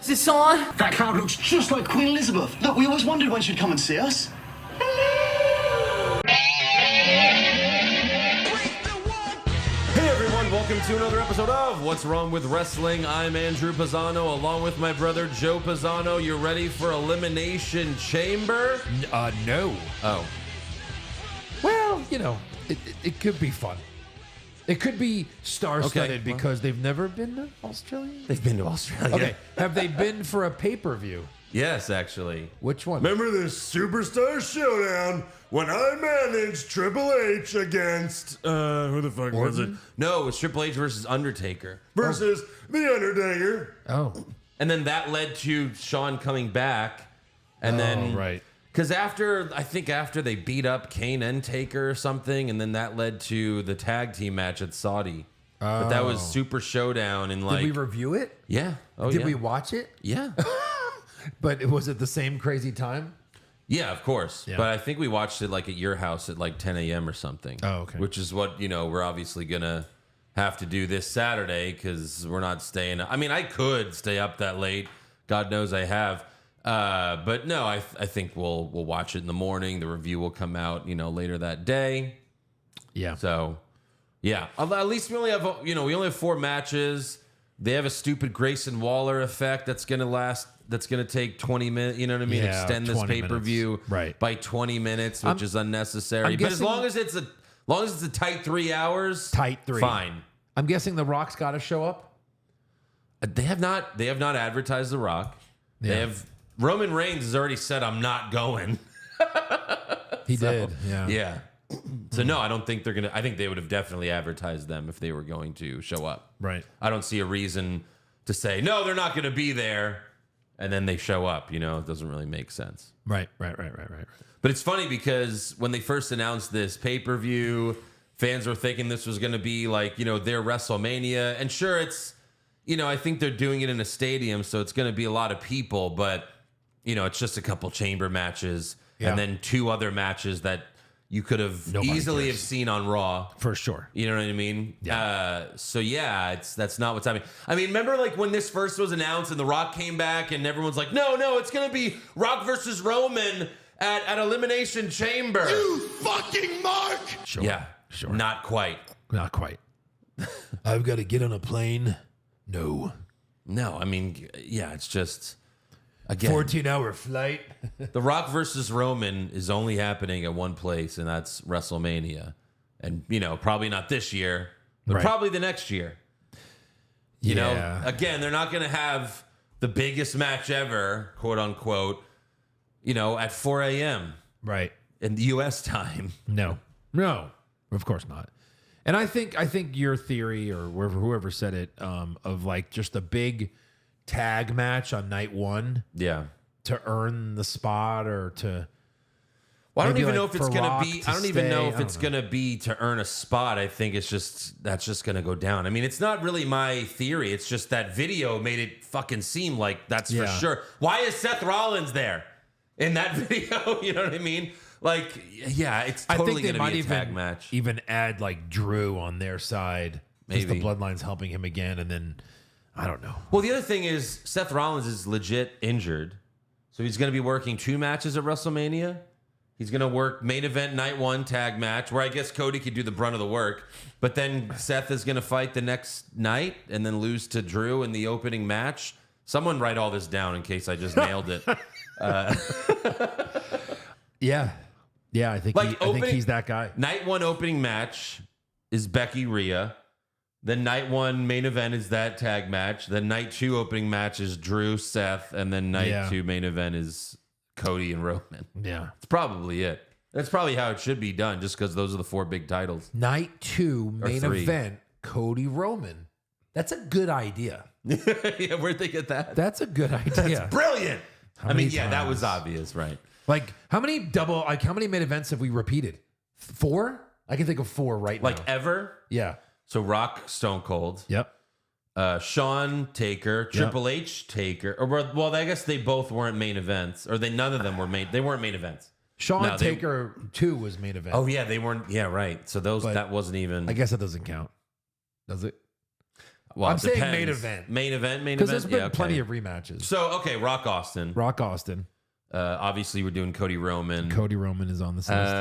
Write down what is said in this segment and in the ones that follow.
Is this on? That crowd looks just like Queen Elizabeth. Look, we always wondered when she'd come and see us. Hey everyone, welcome to another episode of What's Wrong with Wrestling. I'm Andrew Pisano, along with my brother Joe Pisano. You ready for Elimination Chamber? No. Oh. Well, you know, it could be fun. It could be star-studded because they've never been to Australia. They've been to Australia. Okay, have they been for a pay-per-view? Yes, actually. Which one? Remember this Superstar Showdown when I managed Triple H against, who the fuck was it? No, it was Triple H versus Undertaker. Versus The Undertaker. Oh. And then that led to Shawn coming back. And then... right. Because after they beat up Kane and Taker or something, and then that led to the tag team match at Saudi. But that was Super Showdown and like... Did we review it? Yeah. Oh, Did yeah. we watch it? Yeah. But was it the same crazy time? Yeah, of course. Yeah. But I think we watched it like at your house at like 10 a.m. or something. Oh, okay. Which is what, we're obviously going to have to do this Saturday because we're not staying. I mean, I could stay up that late. God knows I have. But no, I think we'll watch it in the morning. The review will come out, later that day. Yeah. So, yeah. At least we only have, we only have 4 matches. They have a stupid Grayson Waller effect that's going to last. That's going to take 20 minutes. You know what I mean? Yeah, Extend this 20 pay-per-view right. by 20 minutes, which is unnecessary. But as long as it's a tight 3 hours, Tight 3. fine. I'm guessing The Rock's got to show up? They have not advertised The Rock. Yeah. They have Roman Reigns has already said I'm not going. He did. Yeah. Yeah. So no, I don't think they're going to. I think they would have definitely advertised them if they were going to show up. Right. I don't see a reason to say, no, they're not going to be there. And then they show up, it doesn't really make sense. Right. But it's funny because when they first announced this pay-per-view, fans were thinking this was going to be like, their WrestleMania. And sure, it's, I think they're doing it in a stadium, so it's going to be a lot of people. But, it's just a couple chamber matches and then 2 other matches that you could have easily have seen on Raw. For sure. You know what I mean? Yeah. So yeah, that's not what's happening. I mean, remember like when this first was announced and The Rock came back and everyone's like, no, it's gonna be Rock versus Roman at Elimination Chamber. You fucking mark! Sure. Yeah, Sure. Not quite. Not quite. I've got to get on a plane. No. I mean, yeah, it's just again 14-hour flight. The Rock versus Roman is only happening at one place, and that's WrestleMania. And probably not this year, but Right. probably the next year. Again, they're not going to have the biggest match ever, quote unquote, at 4 a.m. Right. in the U.S. time. No, of course not. And I think your theory or whoever said it of like just a big tag match on night 1 Yeah. to earn the spot or to. Well, I don't maybe even know like if it's for going to Rock be. to I don't even know stay. if I it's don't know. going to be to earn a spot. I think that's just going to go down. I mean, it's not really my theory. It's just that video made it fucking seem like that's for Yeah. sure. Why is Seth Rollins there in that video? You know what I mean? Like, yeah, it's totally going to be a tag match. Even add like Drew on their side. Because the Maybe. Bloodline's helping him again, and then I don't know. Well, the other thing is Seth Rollins is legit injured. So he's going to be working 2 matches at WrestleMania. He's going to work main event night 1 tag match where I guess Cody could do the brunt of the work. But then Seth is going to fight the next night and then lose to Drew in the opening match. Someone write all this down in case I just nailed it. Yeah. I think Like I think he's that guy. Night 1 opening match is Becky Rhea. Then night 1 main event is that tag match. Then night 2 opening match is Drew, Seth. And then night 2 main event is Cody and Roman. Yeah. That's probably it. That's probably how it should be done, just because those are the 4 big titles. Night 2 main 3. event, Cody Roman. That's a good idea. Yeah, where'd they get that? That's a good idea. Brilliant. many That times? was obvious, right? Like how many main events have we repeated? 4? I can think of 4 right now. Like ever. Yeah. So Rock, Stone Cold, Yep. Shawn, Taker, Triple H, Taker. Or well, I guess they both weren't main events, or none of them were main. They weren't main events. Shawn No, they- Taker 2 was main event. Oh yeah, they weren't. Yeah, right. So But that wasn't even. I guess that doesn't count. Does it? Well, I'm it saying depends. main event. Main event. Because there's been plenty of rematches. So, okay, Rock Austin. Rock Austin. Obviously, we're doing Cody Roman. Cody Roman is on this list.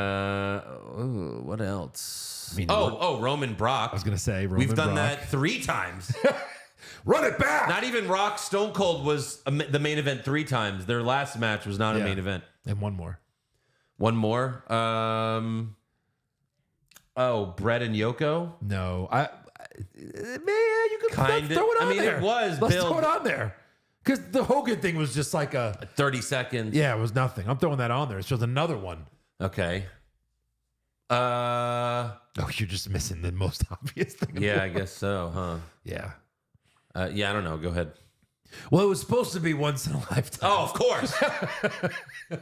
What else? I mean, Roman Brock. I was going to say Roman We've done Brock. that 3 times. Run it back. Not even Rock Stone Cold was the main event 3 times. Their last match was not a main event. And one more. One more. Brett and Yoko. No, man, you could throw it on there. It was. Let's build throw it on there because the Hogan thing was just like a 30 seconds. Yeah, it was nothing. I'm throwing that on there. It's just another one. Okay. Oh, you're just missing the most obvious thing. Yeah, I guess so, huh? Yeah. Yeah, I don't know. Go ahead. Well, it was supposed to be once in a lifetime. Oh, of course.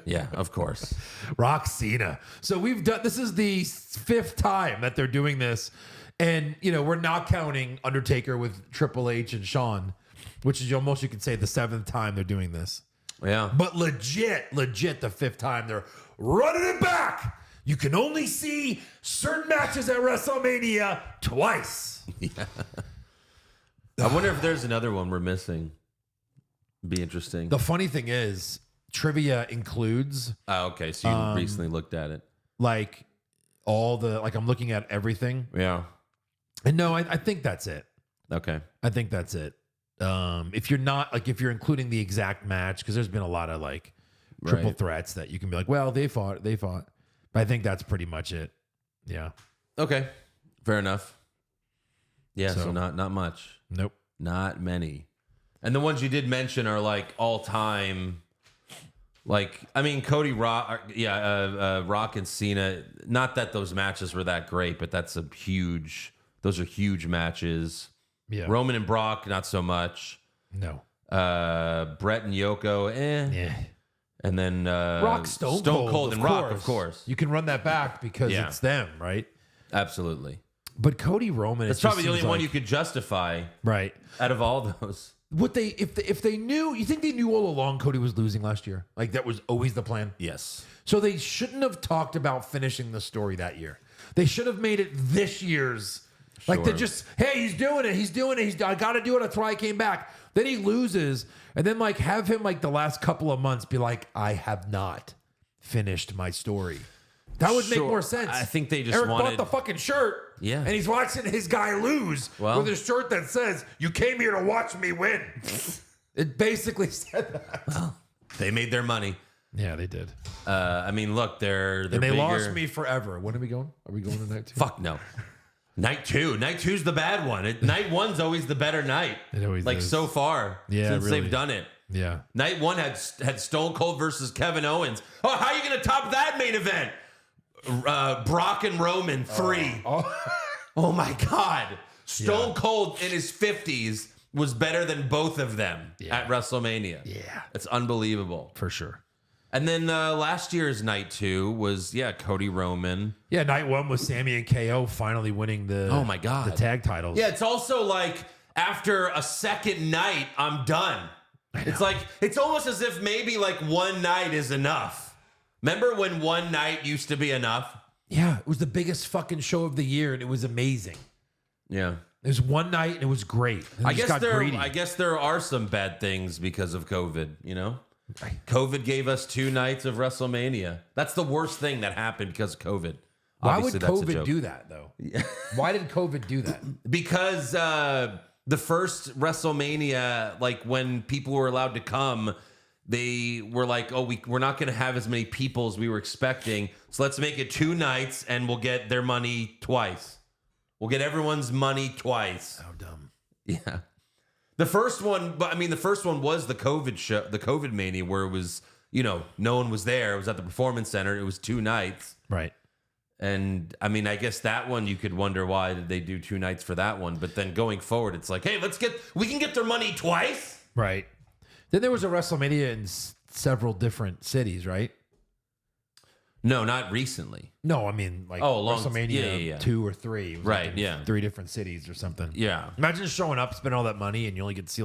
Yeah, of course. Rock Cena. So we've done. This is the 5th time that they're doing this, and we're not counting Undertaker with Triple H and Shawn, which is almost, you could say, the 7th time they're doing this. Yeah. But legit, the 5th time they're running it back. You can only see certain matches at WrestleMania twice. Yeah. I wonder if there's another one we're missing. Be interesting. The funny thing is, trivia includes okay. So you recently looked at it. like all the I'm looking at everything. Yeah. And no, I think that's it. Okay. I think that's it. If you're not if you're including the exact match, because there's been a lot of triple threats that you can be like, well, they fought. But I think that's pretty much it. Yeah. Okay. Fair enough. Yeah. So So not much. Nope. Not many. And the ones you did mention are all time. Cody Rock, Rock and Cena. Not that those matches were that great, but those are huge matches. Yeah. Roman and Brock, not so much. No. Brett and Yoko, Yeah. And then Rock, Stone Cold, and Rock, of course. You can run that back because it's them, right? Absolutely. But Cody Roman, That's probably the only one you could justify, right? Out of all those. Would they, if they knew? You think they knew all along Cody was losing last year? That was always the plan. Yes. So they shouldn't have talked about finishing the story that year. They should have made it this year's. They're just, hey, he's doing it. I got to do it. That's why I came back. Then he loses, and then have him the last couple of months be like, I have not finished my story. That would make more sense. I think they just Eric wanted bought the fucking shirt. Yeah. And he's watching his guy lose with a shirt that says, you came here to watch me win. It basically said that. Well, they made their money. Yeah, they did. Look, they're and they bigger. lost me forever. When are we going? Are we going to night 2? Fuck no. Night 2. Night 2's the bad one. Night 1's always the better night. It always is. So far. Yeah, since really. they've done it. Yeah. Night 1 had Stone Cold versus Kevin Owens. Oh, how are you going to top that main event? Brock and Roman 3. Oh my God. Stone Cold in his 50s was better than both of them at WrestleMania. Yeah. It's unbelievable. For sure. And then last year's night 2 was, Cody Roman. Yeah, night 1 was Sammy and KO finally winning the Oh my God. the tag titles. Yeah, it's also after a second night, I'm done. It's almost as if maybe one night is enough. Remember when one night used to be enough? Yeah, it was the biggest fucking show of the year, and it was amazing. Yeah. It was one night, and it was great. And I just guess got greedy. I guess there are some bad things because of COVID, COVID gave us 2 nights of WrestleMania. That's the worst thing that happened because of COVID. Why Obviously, would that's a COVID joke. do that, though? Why did COVID do that? Because the first WrestleMania, when people were allowed to come, they were we're not going to have as many people as we were expecting. So let's make it 2 nights and we'll get their money twice. We'll get everyone's money twice. How dumb. Yeah. The first one was the COVID show, the COVID Mania, where it was, no one was there. It was at the Performance Center. It was 2 nights. Right. And I guess that one you could wonder why did they do 2 nights for that one. But then going forward, it's hey, we can get their money twice. Right. Then there was a WrestleMania in several different cities, right? No, not recently. No, I mean WrestleMania 2 or 3. It was Right, in yeah. 3 different cities or something. Yeah. Imagine showing up, spending all that money, and you only get to see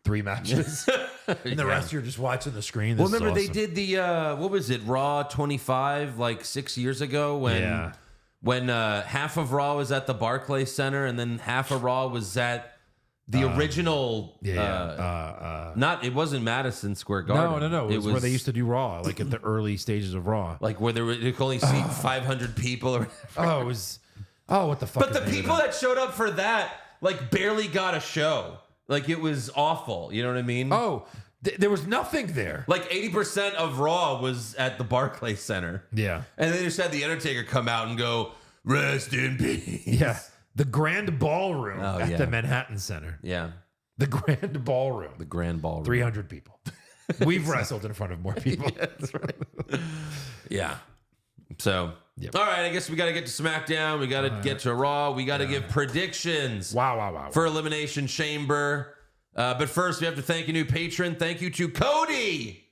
3 matches. And the rest you're just watching the screen. This Well, remember is awesome. they did the what was it, Raw 25 6 years ago when half of Raw was at the Barclays Center and then half of Raw was at The original, not it wasn't Madison Square Garden. No. It was where they used to do Raw, like at the early stages of Raw. Like where they could only seat 500 people. Or Oh, it was. Oh, what the fuck? but the people that showed up for that like barely got a show. Like it was awful. You know what I mean? Oh, there was nothing there. Like 80% of Raw was at the Barclays Center. Yeah. And they just had the Undertaker come out and go, "Rest in peace." Yeah. The Grand Ballroom at yeah. the Manhattan Center. Yeah. The Grand Ballroom. The Grand Ballroom. 300 people. We've wrestled in front of more people. Yeah, that's right. Yeah. So, Yep. all right, I guess we got to get to SmackDown. We got to get to Raw. We got to give predictions Wow. for Elimination Chamber. But first, we have to thank a new patron. Thank you to Cody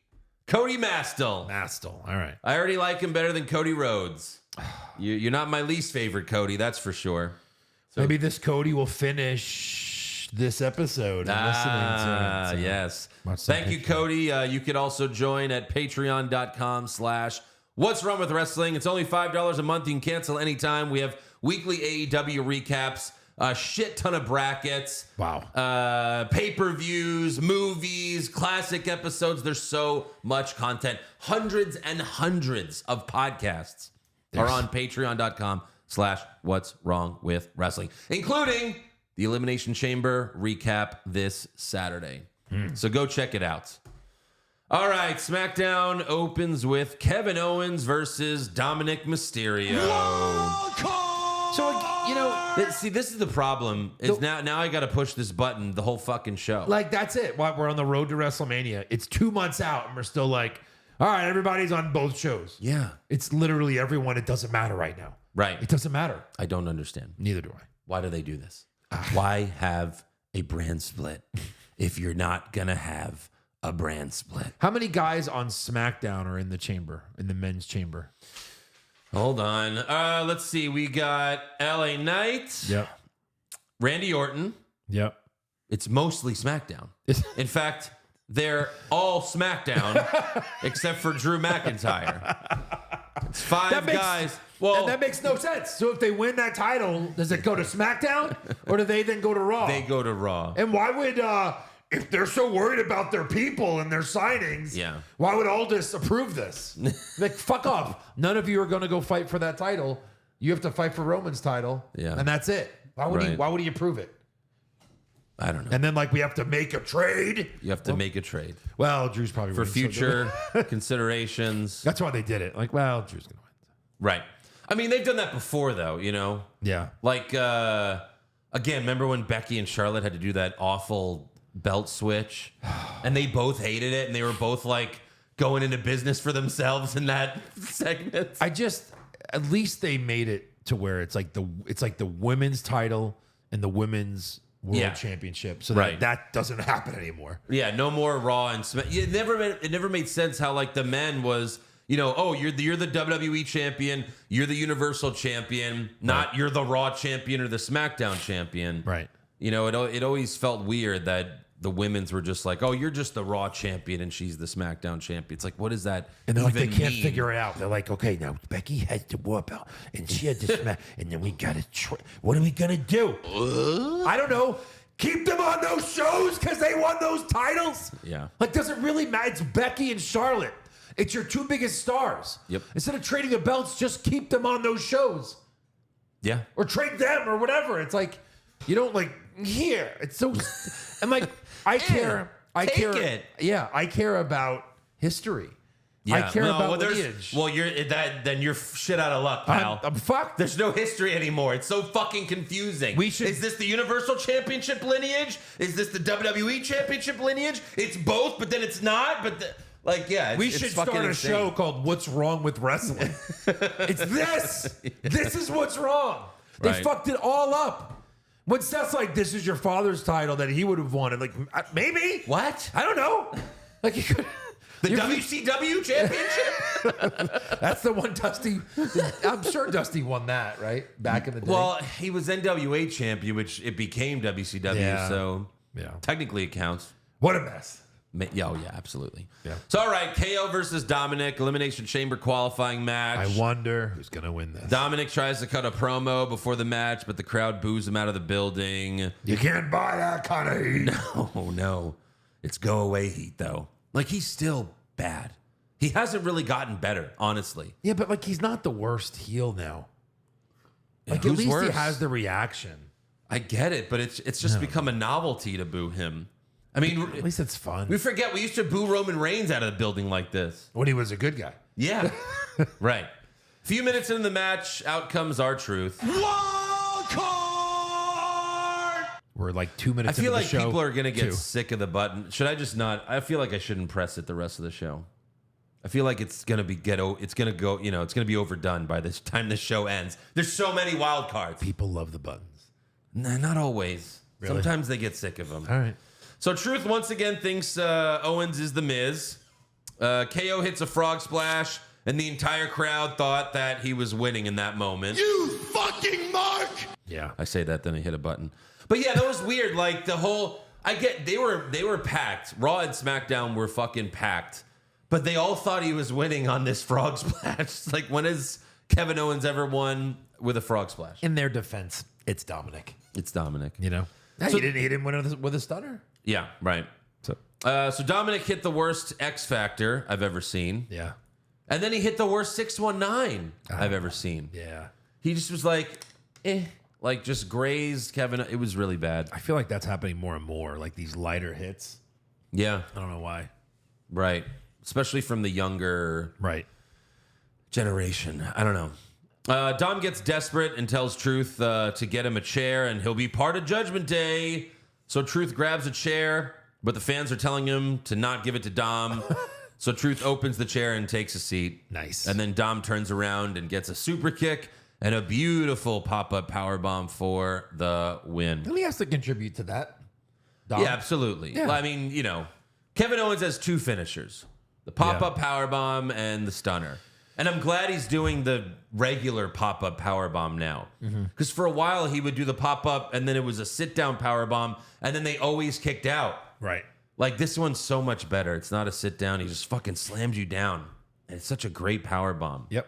Mastel. Mastel. All right. I already like him better than Cody Rhodes. You're not my least favorite Cody, that's for sure. So, maybe this Cody will finish this episode and listening to it. So yes. watch some Thank you, Patreon. Cody. You could also join at patreon.com/What's Wrong with Wrestling. It's only $5 a month. You can cancel anytime. We have weekly AEW recaps, a shit ton of brackets. Wow. Pay-per-views, movies, classic episodes. There's so much content. Hundreds and hundreds of podcasts are on patreon.com/What's Wrong with Wrestling, including the Elimination Chamber recap this Saturday. So go check it out. All right, SmackDown opens with Kevin Owens versus Dominic Mysterio. So, See, this is the problem. Is now I got to push this button the whole fucking show. like, that's it. While we're on the road to WrestleMania, it's 2 months out, and we're still like, all right, everybody's on both shows. Yeah. It's literally everyone. It doesn't matter right now. Right. It doesn't matter. I don't understand. Neither do I. Why do they do this? Why have a brand split if you're not going to have a brand split? How many guys on SmackDown are in the chamber, in the men's chamber? Hold on. Let's see. We got LA Knight, Yep. Randy Orton. Yep. It's mostly SmackDown. In fact, they're all SmackDown except for Drew McIntyre. It's five guys. Well, that makes no sense. So if they win that title, does it go to SmackDown or do they then go to Raw? they go to Raw. And why would, if they're so worried about their people and their signings, Yeah. why would Aldis approve this? Like, fuck off. None of you are going to go fight for that title. You have to fight for Roman's title. Yeah. And that's it. Why would Right. why would he approve it? I don't know. And then, like, we have to make a trade. You have to make a trade Well, Drew's probably for winning, so future considerations. that's why they did it. Like, well, Drew's going to win. Right. I mean, they've done that before, though, you know? Yeah. Like, again, remember when Becky and Charlotte had to do that awful belt switch? And they both hated it, and they were both, like, going into business for themselves in that segment. At least they made it to where it's like the women's title and the women's world championship. So Right. that doesn't happen anymore. Yeah, no more Raw and Smack. It never made sense how, like, the men was, you know, oh, you're the WWE champion, you're the Universal champion, not you're the Raw champion or the SmackDown champion. Right. You know, it always felt weird that the women's were just like, oh, you're just the Raw champion and she's the SmackDown champion. It's like, what does that And they're like, they even can't mean? figure it out. They're like, okay, now Becky has the war belt, and she had the smack, and then we got to. What are we gonna do? I don't know. Keep them on those shows because they won those titles. Yeah. Like, does it really matter? It's Becky and Charlotte. It's your two biggest stars. Yep. Instead of trading the belts, just keep them on those shows Yeah. or trade them or whatever. It's like you don't like here. It's so. I'm like, I care. I take care. it. Yeah, I care about history. I care about lineage. Well, then you're shit out of luck, pal. I'm fucked. There's no history anymore. It's so fucking confusing. Is this the Universal Championship lineage? Is this the WWE Championship lineage? It's both, but then it's not. We should start a show called "What's Wrong with Wrestling." It's this. This is what's wrong. They Right. fucked it all up. When Seth's like, "This is your father's title that he would have wanted," like maybe What? I don't know. Like he could. The WCW Championship? That's the one Dusty. I'm sure Dusty won that right back in the day. Well, he was NWA champion, which it became WCW, Yeah. so Yeah. technically it counts. What a mess. Yeah, oh yeah, absolutely. Yeah. So all right, KO versus Dominic, Elimination Chamber qualifying match. I wonder who's going to win this. Dominic tries to cut a promo before the match, but the crowd boos him out of the building. You can't buy that kind of heat. Oh no, it's go away heat though. Like he's still bad. He hasn't really gotten better, honestly. Yeah, but like he's not the worst heel now. Like who's at least worse? he has the reaction. I get it, but it's just become a novelty to boo him. I mean, At least it's fun. we forget we used to boo Roman Reigns out of the building like this. When he was a good guy. Yeah, right. Few minutes into the match, out comes R-Truth. Wild card! We're like 2 minutes I feel into like the show. people are gonna get Two. sick of the button. Should I just not? I feel like I shouldn't press it the rest of the show. I feel like it's gonna be it's gonna go. It's gonna be overdone by the time the show ends. There's so many wild cards. People love the buttons. Nah, not always. Really? Sometimes they get sick of them. All right. So Truth once again thinks Owens is the Miz. KO hits a frog splash, and the entire crowd thought that he was winning in that moment. You fucking mark! Yeah. I say that, then I hit a button. But yeah, that was weird. Like the whole, I get they were packed. Raw and SmackDown were fucking packed, but they all thought he was winning on this frog splash. Like when has Kevin Owens ever won with a frog splash? In their defense, it's Dominic. It's Dominic. You know? So- He didn't win with a stunner. Yeah, right. So Dominic hit the worst X Factor I've ever seen. Yeah. And then he hit the worst 619 I've ever seen. Yeah. He just was like, like just grazed Kevin. It was really bad. I feel like that's happening more and more. Like these lighter hits. Yeah, I don't know why. right. Especially from the younger Right. generation. I don't know. Dom gets desperate and tells Truth to get him a chair and he'll be part of Judgment Day. So Truth grabs a chair, but the fans are telling him to not give it to Dom. So Truth opens the chair and takes a seat. Nice. And then Dom turns around and gets a super kick and a beautiful pop-up powerbomb for the win. He has to contribute to that. Dom. Yeah, absolutely. Yeah. I mean, Kevin Owens has two finishers, the pop-up powerbomb and the stunner. And I'm glad he's doing the regular pop-up powerbomb now. Because for a while, he would do the pop-up, and then it was a sit-down powerbomb, and then they always kicked out. Right. Like, this one's so much better. It's not a sit-down. He just fucking slams you down. And it's such a great powerbomb. Yep.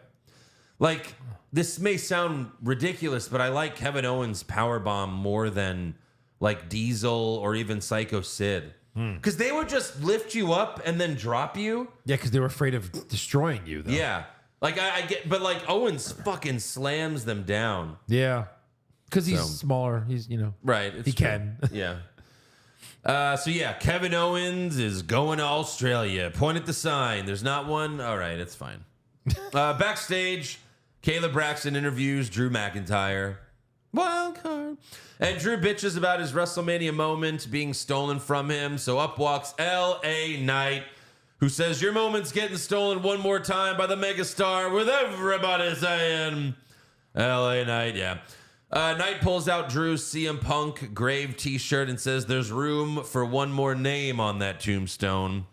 Like, this may sound ridiculous, but I like Kevin Owens' powerbomb more than, like, Diesel or even Psycho Sid. Because they would just lift you up and then drop you. Yeah, because they were afraid of destroying you, though. Yeah. Like, I get, but like Owens fucking slams them down. Yeah. Because he's So- smaller. He's, Right. He true. can. Yeah. So yeah, Kevin Owens is going to Australia. Point at the sign. There's not one. All right, it's fine. Backstage, Kayla Braxton interviews Drew McIntyre. Wild card. And Drew bitches about his WrestleMania moment being stolen from him. So up walks L.A. Knight, who says, your moment's getting stolen one more time by the megastar, with everybody saying, L.A. Knight, yeah. Knight pulls out Drew's CM Punk grave t-shirt and says there's room for one more name on that tombstone.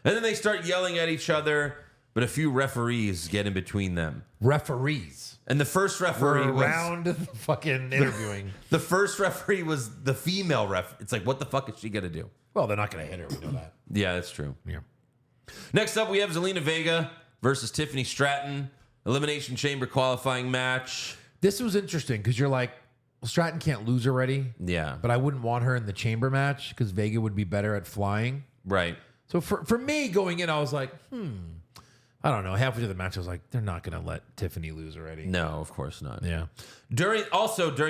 And then they start yelling at each other, but a few referees get in between them. Referees. And the first referee We're was... around fucking interviewing. The first referee was the female ref. It's like, what the fuck is she going to do? Well, they're not going to hit her. We know that. Yeah, that's true. Yeah. Next up, we have Zelina Vega versus Tiffany Stratton. Elimination Chamber qualifying match. This was interesting because you're like, well, Stratton can't lose already. Yeah. But I wouldn't want her in the chamber match because Vega would be better at flying. Right. So for me going in, I was like, I don't know. Halfway through the match, I was like, they're not going to let Tiffany lose already. No, of course not. Yeah. During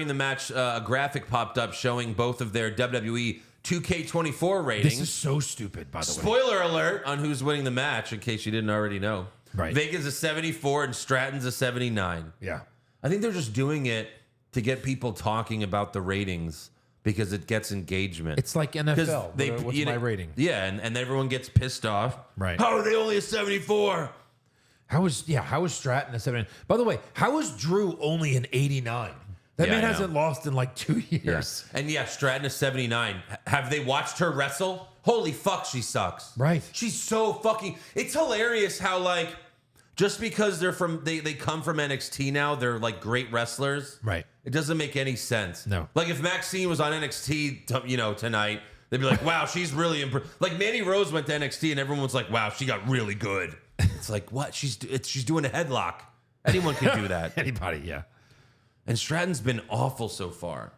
the match, a graphic popped up showing both of their WWE 2K24 ratings. This is so stupid, by the way. Spoiler alert on who's winning the match, in case you didn't already know. Right. Vega's a 74 and Stratton's a 79. Yeah. I think they're just doing it to get people talking about the ratings because it gets engagement. It's like NFL. What's my rating? Yeah, and everyone gets pissed off. Right. How are they only a 74? How is Stratton a 79? By the way, how is Drew only an 89? That Yeah, man I know. hasn't lost in like 2 years. Yes. And yeah, Stratton is 79. Have they watched her wrestle? Holy fuck, she sucks. Right. She's so fucking... It's hilarious how, like, just because they come from NXT now, they're, like, great wrestlers. Right. It doesn't make any sense. No. Like, if Maxine was on NXT, tonight, They'd be like, wow, she's really like Mandy Rose went to NXT and everyone was like, wow, she got really good. It's like, what? She's doing a headlock. Anyone can do that. Anybody, yeah. And Stratton's been awful so far.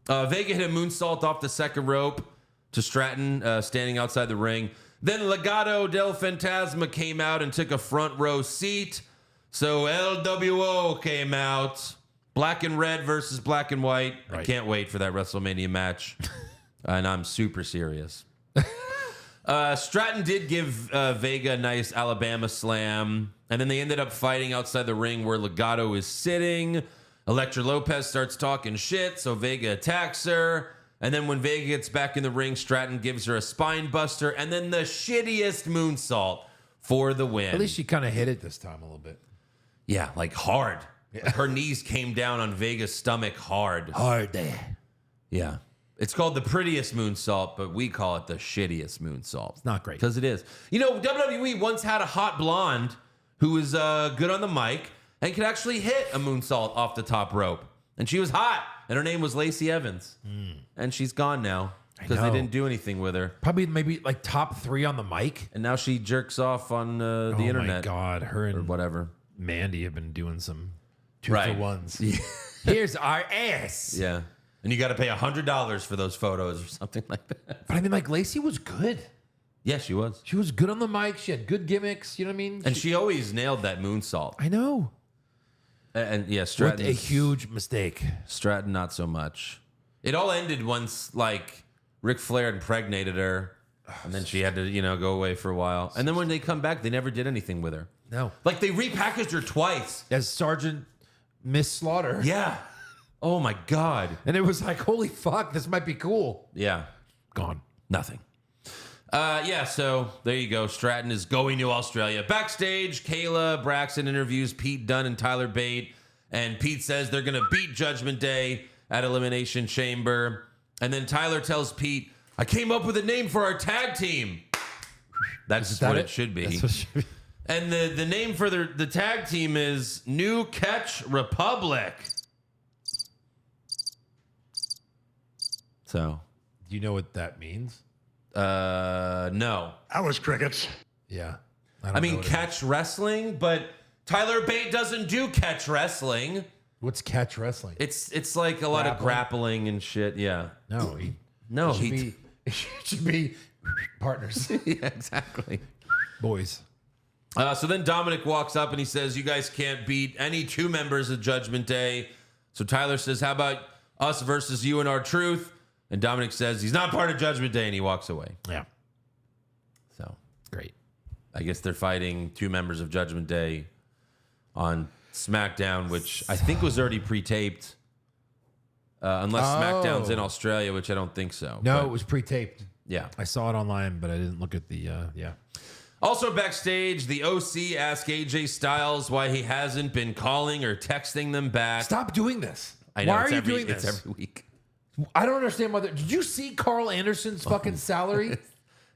Vega hit a moonsault off the second rope to Stratton standing outside the ring. Then Legado del Fantasma came out and took a front row seat. So LWO came out. Black and red versus black and white. Right. I can't wait for that WrestleMania match. And I'm super serious. Stratton did give Vega a nice Alabama slam. And then they ended up fighting outside the ring where Legado is sitting. Elektra Lopez starts talking shit, so Vega attacks her. And then when Vega gets back in the ring, Stratton gives her a spine buster. And then the shittiest moonsault for the win. At least she kind of hit it this time a little bit. Yeah, like hard. Yeah. Like her knees came down on Vega's stomach hard. Hard there. Yeah. It's called the prettiest moonsault, but we call it the shittiest moonsault. It's not great. Because it is. You know, WWE once had a hot blonde who was good on the mic and could actually hit a moonsault off the top rope. And she was hot. And her name was Lacey Evans. And she's gone now because they know. didn't do anything with her. Probably maybe like top 3 on the mic. And now she jerks off on the Oh internet. my God. Her Or and whatever. Mandy have been doing some 2 Right. for ones. Here's our ass. Yeah. And you got to pay $100 for those photos or something like that. But I mean, like, Lacey was good. Yeah, she was. She was good on the mic. She had good gimmicks. You know what I mean? And she always nailed that moonsault. I know. And yeah, With Stratton. a huge mistake. Stratton, not so much. It all ended once, like, Ric Flair impregnated her. And then she had to, go away for a while. And then when they come back, they never did anything with her. No. Like, they repackaged her twice. As Sergeant Miss Slaughter. Yeah. Oh, my God. And it was like, holy fuck, this might be cool. Yeah. Gone. Nothing. Yeah, so there you go. Stratton is going to Australia. Backstage, Kayla Braxton interviews Pete Dunne and Tyler Bate. And Pete says they're going to beat Judgment Day at Elimination Chamber. And then Tyler tells Pete, I came up with a name for our tag team. That's what it should be. That's what it should be. And the name for the tag team is New Catch Republic. So, Do you know what that means? no. That was crickets. Yeah. I mean, catch wrestling, but Tyler Bate doesn't do catch wrestling. What's catch wrestling? It's like a lot of grappling and shit. Yeah. No. It should be partners. Yeah, exactly. Boys. So then Dominic walks up and he says, you guys can't beat any 2 members of Judgment Day. So Tyler says, how about us versus you and our truth? And Dominic says he's not part of Judgment Day and he walks away. Yeah. So Great. I guess they're fighting 2 members of Judgment Day on SmackDown, which I think was already pre-taped. Unless SmackDown's in Australia, which I don't think so. No, But, it was pre-taped. yeah. I saw it online, but I didn't look at the, yeah. Also backstage, the OC asked AJ Styles why he hasn't been calling or texting them back. Stop doing this. I know, Why are it's you every- doing this? It's every week. I don't understand why. Did you see Carl Anderson's fucking salary?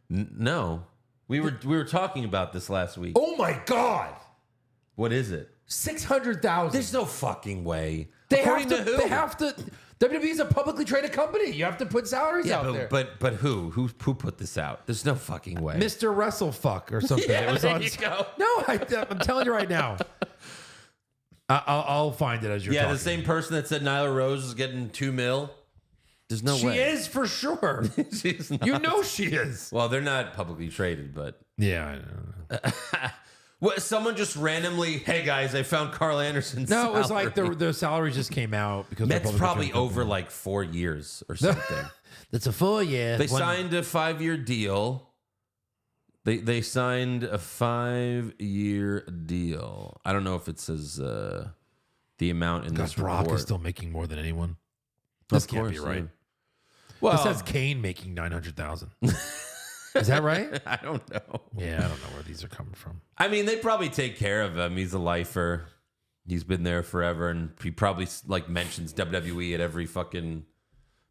No. We were talking about this last week. Oh my God. What is it? 600,000. There's no fucking way. They According have to. who? They have to. WWE is a publicly traded company. You have to put salaries out there. But who? Who put this out? There's no fucking way. Mr. WrestleFuck or something. Yeah, it was there on. you go. No, I'm telling you right now. I'll find it as you're talking. the same person that said Nyla Rose is getting $2 million. There's no She way. is for sure. She's not. You know she is. Well, they're not publicly traded, but Yeah, I know. what? Someone just randomly, hey guys, I found Carl Anderson's. No, it was like salary." the salary just came out because they're That's publicly probably traded over company. like 4 years or something. That's a 4 year. They signed a 5-year deal. They signed a 5-year deal. I don't know if it says the amount in this Brock report. is still making more than anyone. This Of can't be course, right. yeah. Well, This says Kane making 900,000. Is that right? I don't know. Yeah, I don't know where these are coming from. I mean, they probably take care of him. He's a lifer. He's been there forever, and he probably like mentions WWE at every fucking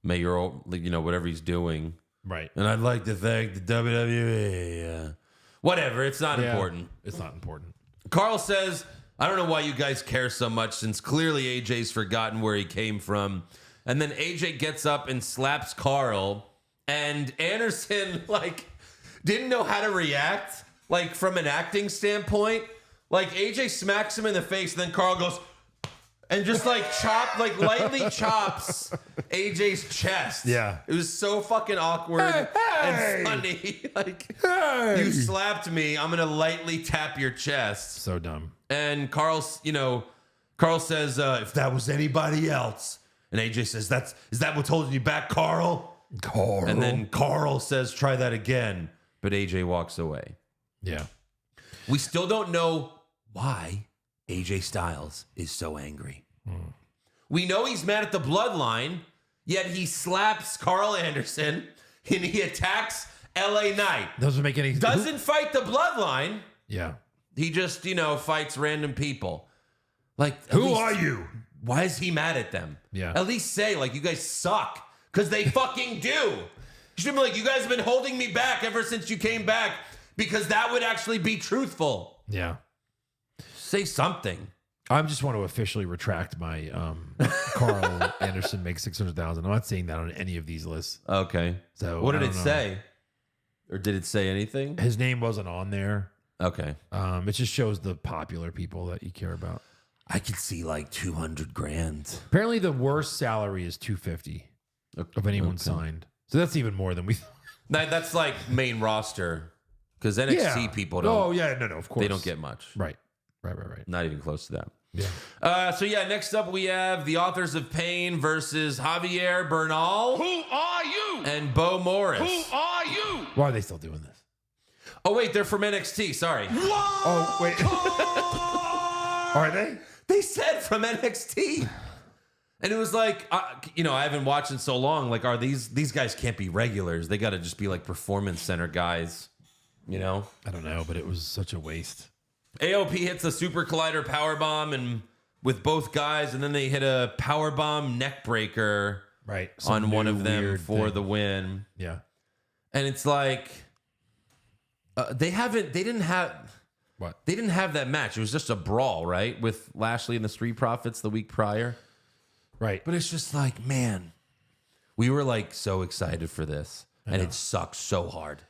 mayoral, whatever he's doing. Right. And I'd like to thank the WWE. Whatever, it's not important. It's not important. Carl says, I don't know why you guys care so much since clearly AJ's forgotten where he came from. And then AJ gets up and slaps Carl And Anderson, like, didn't know how to react, like, from an acting standpoint. Like, AJ smacks him in the face, and then Carl goes, and just, like, lightly chops AJ's chest. Yeah. It was so fucking awkward and funny. Like, you slapped me, I'm gonna lightly tap your chest. So dumb. And Carl says, if that was anybody else. And AJ says, is that what's holding you back, Carl? Carl. And then Carl says, try that again. But AJ walks away. Yeah. We still don't know why AJ Styles is so angry. We know he's mad at the Bloodline, yet he slaps Carl Anderson and he attacks LA Knight. Doesn't make any sense. Doesn't fight the Bloodline. Yeah. He just, fights random people. Like, Who are you? Why is he mad at them? Yeah. At least say, like, you guys suck. Because they fucking do. You should be like, you guys have been holding me back ever since you came back. Because that would actually be truthful. Yeah. Say something. I just want to officially retract my Carl Anderson makes 600,000. I'm not saying that on any of these lists. Okay. So what did I it don't know. say? Or did it say anything? His name wasn't on there. Okay. It just shows the popular people that you care about. I could see like 200 grand. Apparently, the worst salary is 250 of anyone signed. So that's even more than we. That's like main roster. Because NXT people don't. Oh yeah, no, of course They don't get much. Right. Not even close to that. Yeah. Next up we have the Authors of Pain versus Javier Bernal. Who are you? And Bo Morris. Who are you? Why are they still doing this? Oh, wait, they're from NXT. Sorry. Oh wait. Are they? They said from NXT. And it was like, I haven't watched in so long. Like, are these guys can't be regulars. They got to just be like performance center guys, I don't know, but it was such a waste. AOP hits a Super Collider powerbomb and with both guys, and then they hit a powerbomb neck breaker Right. on one of them for the win. Yeah. And it's like they didn't have that match. It was just a brawl, right? With Lashley and the Street Profits the week prior. Right. But it's just like, man, we were like so excited for this. And it sucked so hard.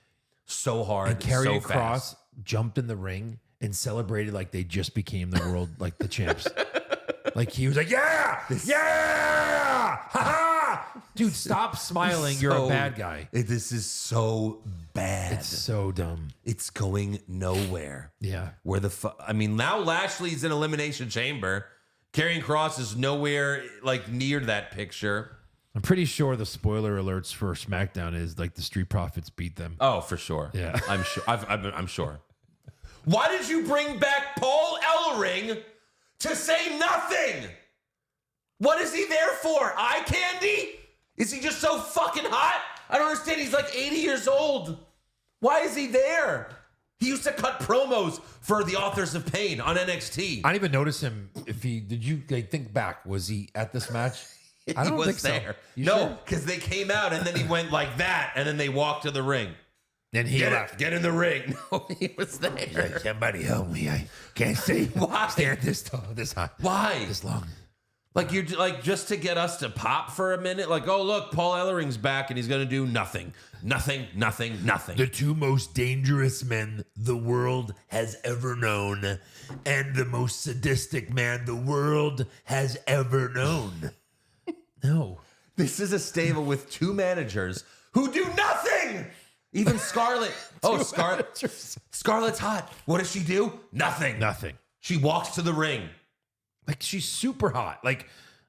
So hard. And Karrion so Kross fast. jumped in the ring and celebrated like they just became the world, like the champs. Like he was like, yeah, ha ha. Dude, stop smiling. You're a bad guy. This is so bad. It's so dumb. It's going nowhere. Yeah. Where now Lashley's in Elimination Chamber. Karrion Kross is nowhere like near that picture. I'm pretty sure the spoiler alerts for SmackDown is like the Street Profits beat them. Oh, for sure. Yeah. I'm sure. I'm sure. Why did you bring back Paul Ellering to say nothing? What is he there for? Eye candy? Is he just so fucking hot? I don't understand. He's like 80 years old. Why is he there? He used to cut promos for the Authors of Pain on NXT. I didn't even notice him. Did you think back? Was he at this match? I don't think there. So. No, because they came out and then he went like that, and then they walked to the ring. And he left. Get in the ring. No, he was there. Like, somebody help me! I can't see. Why? Stand this high. Why? This long. Like you're like just to get us to pop for a minute. Like, oh look, Paul Ellering's back and he's gonna do nothing. The two most dangerous men the world has ever known, and the most sadistic man the world has ever known. No. This is a stable with two managers who do nothing. Even Scarlett. Scarlett's hot. What does she do? Nothing. She walks to the ring. Like, she's super hot. Like,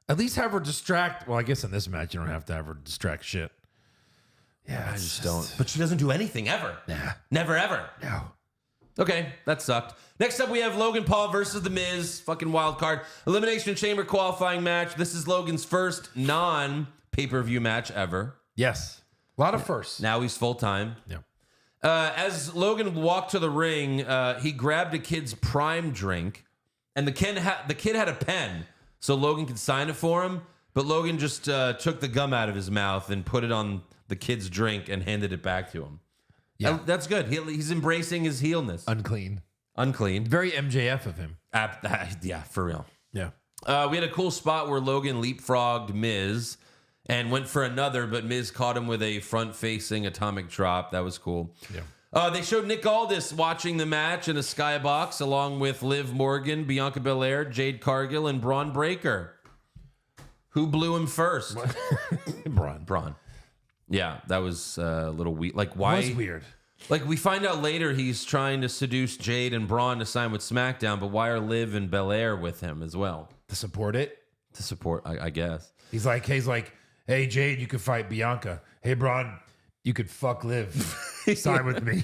at least have her distract. Well, I guess in this match, you don't have to have her distract shit. Yeah, I just don't. But she doesn't do anything ever. Nah. Never, ever. No. Okay, that sucked. Next up, we have Logan Paul versus The Miz. Fucking wild card. Elimination Chamber qualifying match. This is Logan's first non-pay-per-view match ever. Yes. A lot of firsts. Now he's full-time. Yeah. As Logan walked to the ring, he grabbed a kid's prime drink, and the kid had a pen, so Logan could sign it for him. But Logan just took the gum out of his mouth and put it on the kid's drink and handed it back to him. Yeah, that's good. He's embracing his heelness. Unclean. Very MJF of him. Yeah, for real. Yeah. We had a cool spot where Logan leapfrogged Miz, and went for another, but Miz caught him with a front-facing atomic drop. That was cool. Yeah. They showed Nick Aldis watching the match in a skybox along with Liv Morgan, Bianca Belair, Jade Cargill, and Braun Breaker. Who blew him first? Braun. Yeah, that was a little weird. Like, why? It was weird. Like, we find out later he's trying to seduce Jade and Braun to sign with SmackDown, but why are Liv and Belair with him as well? To support it? To support, I guess. He's like, hey, Jade, you could fight Bianca. Hey, Braun, you could fuck Liv. Sign with me.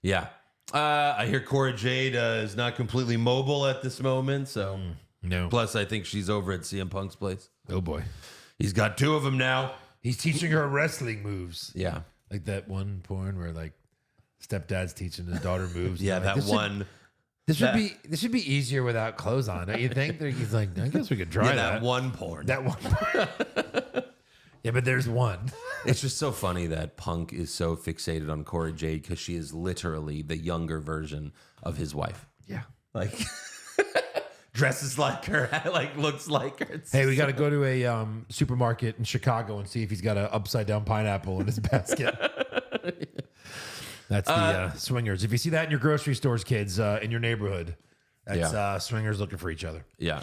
Yeah. I hear Cora Jade is not completely mobile at this moment, so. No. Plus, I think she's over at CM Punk's place. Oh, boy. He's got 2 of them now. He's teaching her wrestling moves. Yeah. Like that one porn where, like, stepdad's teaching his daughter moves. Yeah, like, that one. This should be easier without clothes on, don't you think? He's like, I guess we could try that. That one porn. That one. Yeah, but there's one. It's just so funny that Punk is so fixated on Cora Jade because she is literally the younger version of his wife. Yeah. Like, dresses like her, like looks like her. Hey, we got to go to a supermarket in Chicago and see if he's got an upside down pineapple in his basket. That's the swingers. If you see that in your grocery stores, kids, in your neighborhood, that's swingers looking for each other. Yeah.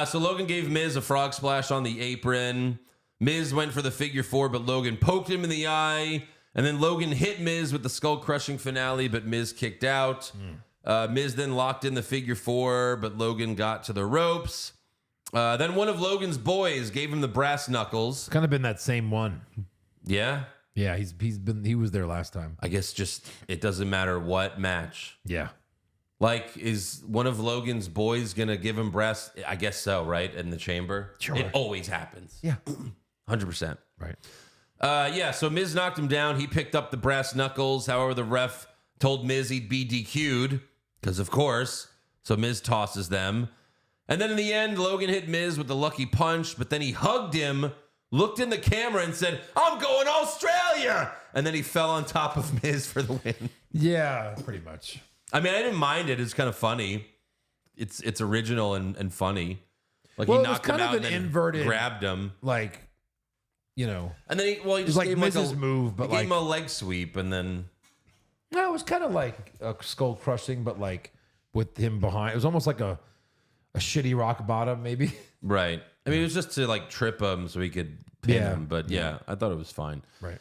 So Logan gave Miz a frog splash on the apron. Miz went for the figure 4, but Logan poked him in the eye. And then Logan hit Miz with the skull-crushing finale, but Miz kicked out. Miz then locked in the figure 4, but Logan got to the ropes. Then one of Logan's boys gave him the brass knuckles. Kind of been that same one. Yeah? Yeah, he was there last time. I guess just it doesn't matter what match. Yeah. Like, is one of Logan's boys going to give him brass? I guess so, right? In the chamber? Sure. It always happens. Yeah. 100%. Right. Yeah, so Miz knocked him down. He picked up the brass knuckles. However, the ref told Miz he'd be DQ'd, because of course. So Miz tosses them. And then in the end, Logan hit Miz with the lucky punch, but then he hugged him, looked in the camera, and said, "I'm going Australia!" And then he fell on top of Miz for the win. Yeah, pretty much. I mean, I didn't mind it. It's kind of funny. It's original and funny. Like, Well, he it was knocked him kind of out an and then inverted- grabbed him. Like, you know, And then he it's just like gave him Miz's a move, but he gave him like, a leg sweep, and then no, it was kind of like a skull crushing, but like with him behind. It was almost like a shitty rock bottom, maybe. right. I mean, it was just to like trip him so he could pin Yeah. him. But yeah, I thought it was fine. Right.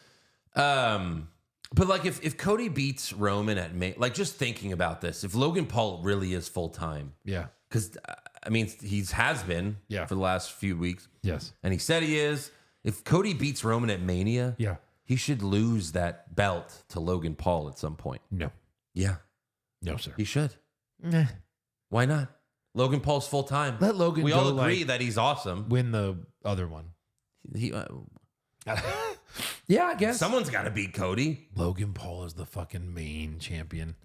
But like if Cody beats Roman at like just thinking about this, if Logan Paul really is full time, Yeah. because I mean he has been for the last few weeks, Yes. and he said he is. If Cody beats Roman at Mania, Yeah. he should lose that belt to Logan Paul at some point. No. Yeah, No, sir. he should. Nah. Why not? Logan Paul's full time. Let Logan We go, all agree like, that he's awesome. win the other one. He, Yeah, I guess. someone's got to beat Cody. Logan Paul is the fucking main champion.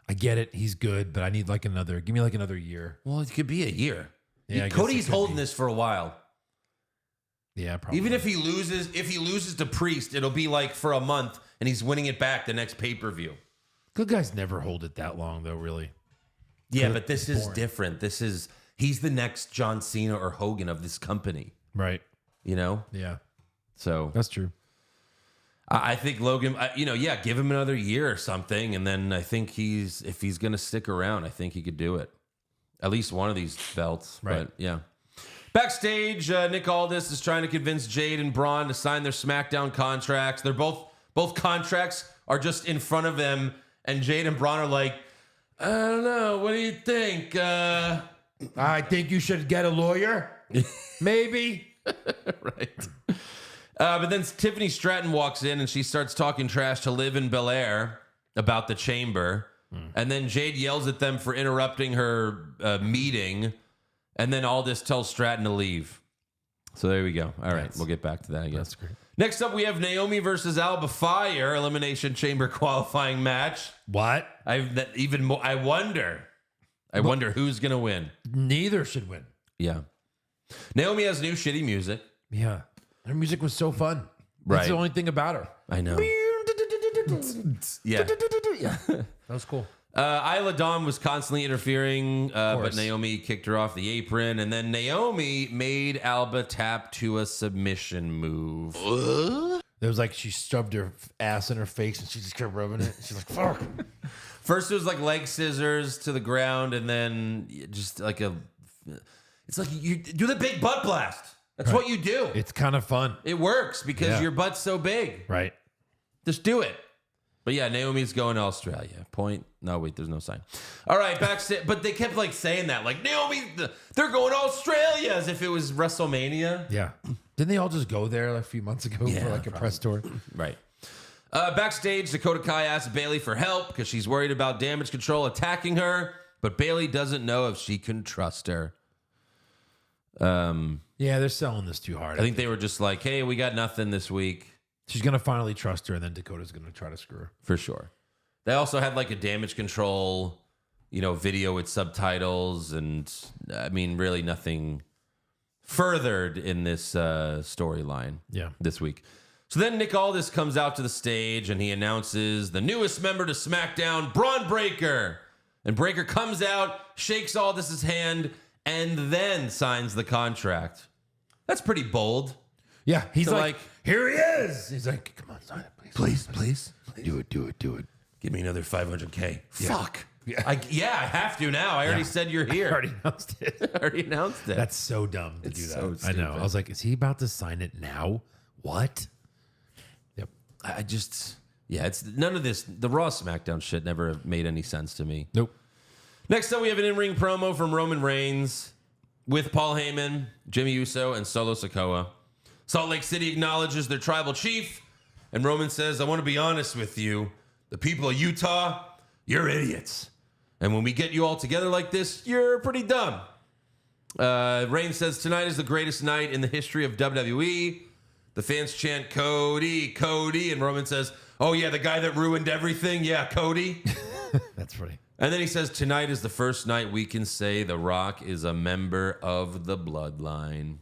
I get it. He's good, but I need like give me like another year. Well, it could be a year. Yeah, I guess Cody's it could holding be. this for a while. Yeah, probably. Even if he loses to Priest, it'll be like for a month, and he's winning it back the next pay-per-view. Good guys never hold it that long, though, really. Yeah, but this is boring. different. He's the next John Cena or Hogan of this company, Right. you know? Yeah. So That's true. I think Logan, give him another year or something, and then I think if he's going to stick around, I think he could do it. At least one of these belts. Right. But yeah. Backstage, Nick Aldis is trying to convince Jade and Braun to sign their SmackDown contracts. They're both contracts are just in front of them, and Jade and Braun are like, I don't know. What do you think? I think you should get a lawyer. Maybe. Right. But then Tiffany Stratton walks in and she starts talking trash to Liv and Belair about the chamber. And then Jade yells at them for interrupting her meeting. And then Aldis tells Stratton to leave. So there we go. All right. We'll get back to that, I guess. That's great. Next up, we have Naomi versus Alba Fire Elimination Chamber qualifying match. What? I wonder who's going to win. Neither should win. Yeah. Naomi has new shitty music. Yeah. Her music was so fun. Right. That's the only thing about her. I know. Yeah. That was cool. Isla Dawn was constantly interfering, but Naomi kicked her off the apron, and then Naomi made Alba tap to a submission move. It was like she shoved her ass in her face and she just kept rubbing it. She's like, fuck. First, it was like leg scissors to the ground, and then just like it's like you do the big butt blast. That's what you do. It's kind of fun. It works because your butt's so big. Right. Just do it. But yeah, Naomi's going to Australia. Point. No, wait, there's no sign. All right, backstage. But they kept like saying that, like Naomi, they're going to Australia, as if it was WrestleMania. Yeah. Didn't they all just go there a few months ago for like a press tour? Right. Backstage, Dakota Kai asks Bayley for help because she's worried about Damage Control attacking her, but Bayley doesn't know if she can trust her. Yeah, they're selling this too hard. I think they were just like, hey, we got nothing this week. She's going to finally trust her, and then Dakota's going to try to screw her. For sure. They also had like a Damage Control, video with subtitles, and I mean, really nothing furthered in this storyline this week. So then Nick Aldis comes out to the stage, and he announces the newest member to SmackDown, Braun Breaker. And Breaker comes out, shakes Aldis's hand, and then signs the contract. That's pretty bold. Yeah, he's So, like, here he is. He's like, come on, sign it, please. Please. Do it. Give me another 500K. Yeah. Fuck. Yeah. I have to now. I already said you're here. I already announced it. That's so dumb to do that. so I know. stupid. I was like, is he about to sign it now? What? Yep. It's none of this. The Raw SmackDown shit never made any sense to me. Nope. Next up, we have an in-ring promo from Roman Reigns with Paul Heyman, Jimmy Uso, and Solo Sikoa. Salt Lake City acknowledges their tribal chief, and Roman says, I want to be honest with you. The people of Utah, you're idiots. And when we get you all together like this, you're pretty dumb. Reigns says, tonight is the greatest night in the history of WWE. The fans chant, Cody, Cody. And Roman says, oh, yeah, the guy that ruined everything. Yeah, Cody. That's funny. And then he says, tonight is the first night we can say The Rock is a member of the bloodline.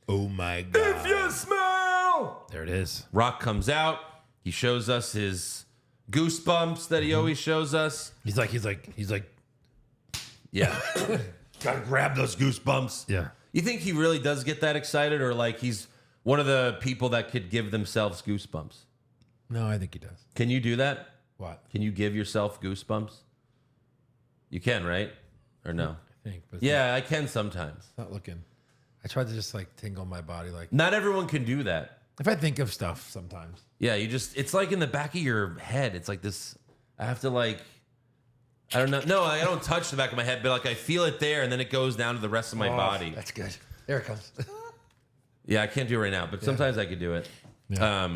Oh, my God. If you smell. There it is. Rock comes out. He shows us his goosebumps that he always shows us. He's like, Yeah. Gotta grab those goosebumps. yeah. You think he really does get that excited, or like he's one of the people that could give themselves goosebumps? No, I think he does. Can you do that? What? Can you give yourself goosebumps? You can, right? Or no? I think. But it's Yeah, I can sometimes. not looking. I tried to just like tingle my body. Like Not everyone can do that. if I think of stuff sometimes. Yeah, it's like in the back of your head. It's like this, I have to like, I don't know. No, I don't touch the back of my head, but like I feel it there and then it goes down to the rest of my body. That's good. There it comes. Yeah, I can't do it right now, but sometimes I could do it. Yeah.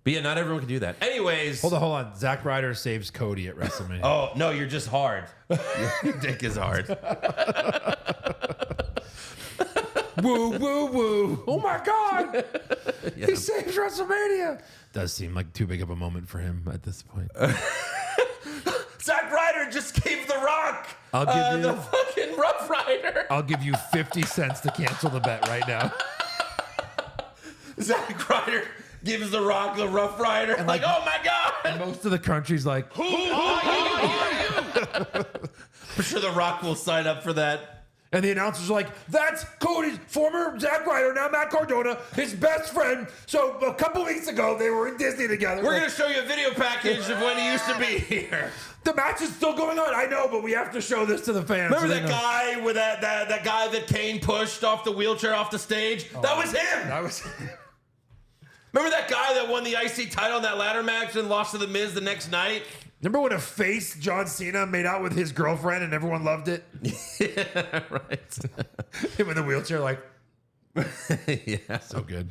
But yeah, not everyone can do that. Anyways. Hold on. Zack Ryder saves Cody at WrestleMania. Oh, no, you're just hard. Your dick is hard. Woo, woo, woo. Oh my God. He saves WrestleMania. Does seem like too big of a moment for him at this point. Zack Ryder just gave The Rock I'll give you the fucking Rough Rider. I'll give you 50 cents to cancel the bet right now. Zack Ryder gives The Rock the Rough Rider. And like, oh my God. Most of the country's like, Who are you? I'm sure The Rock will sign up for that. and the announcers are like, that's Cody's former Zack Ryder, now Matt Cardona, his best friend. So a couple weeks ago, they were in Disney together. We're Like, going to show you a video package of when he used to be here. the match is still going on. I know, but we have to show this to the fans. Remember so they that know. guy with that guy that Kane pushed off the wheelchair off the stage? That was him. That was Remember that guy that won the IC title in that ladder match and lost to The Miz the next night? Remember when a face John Cena made out with his girlfriend and everyone loved it? Yeah, right. Him in the wheelchair, like, Yeah. so good.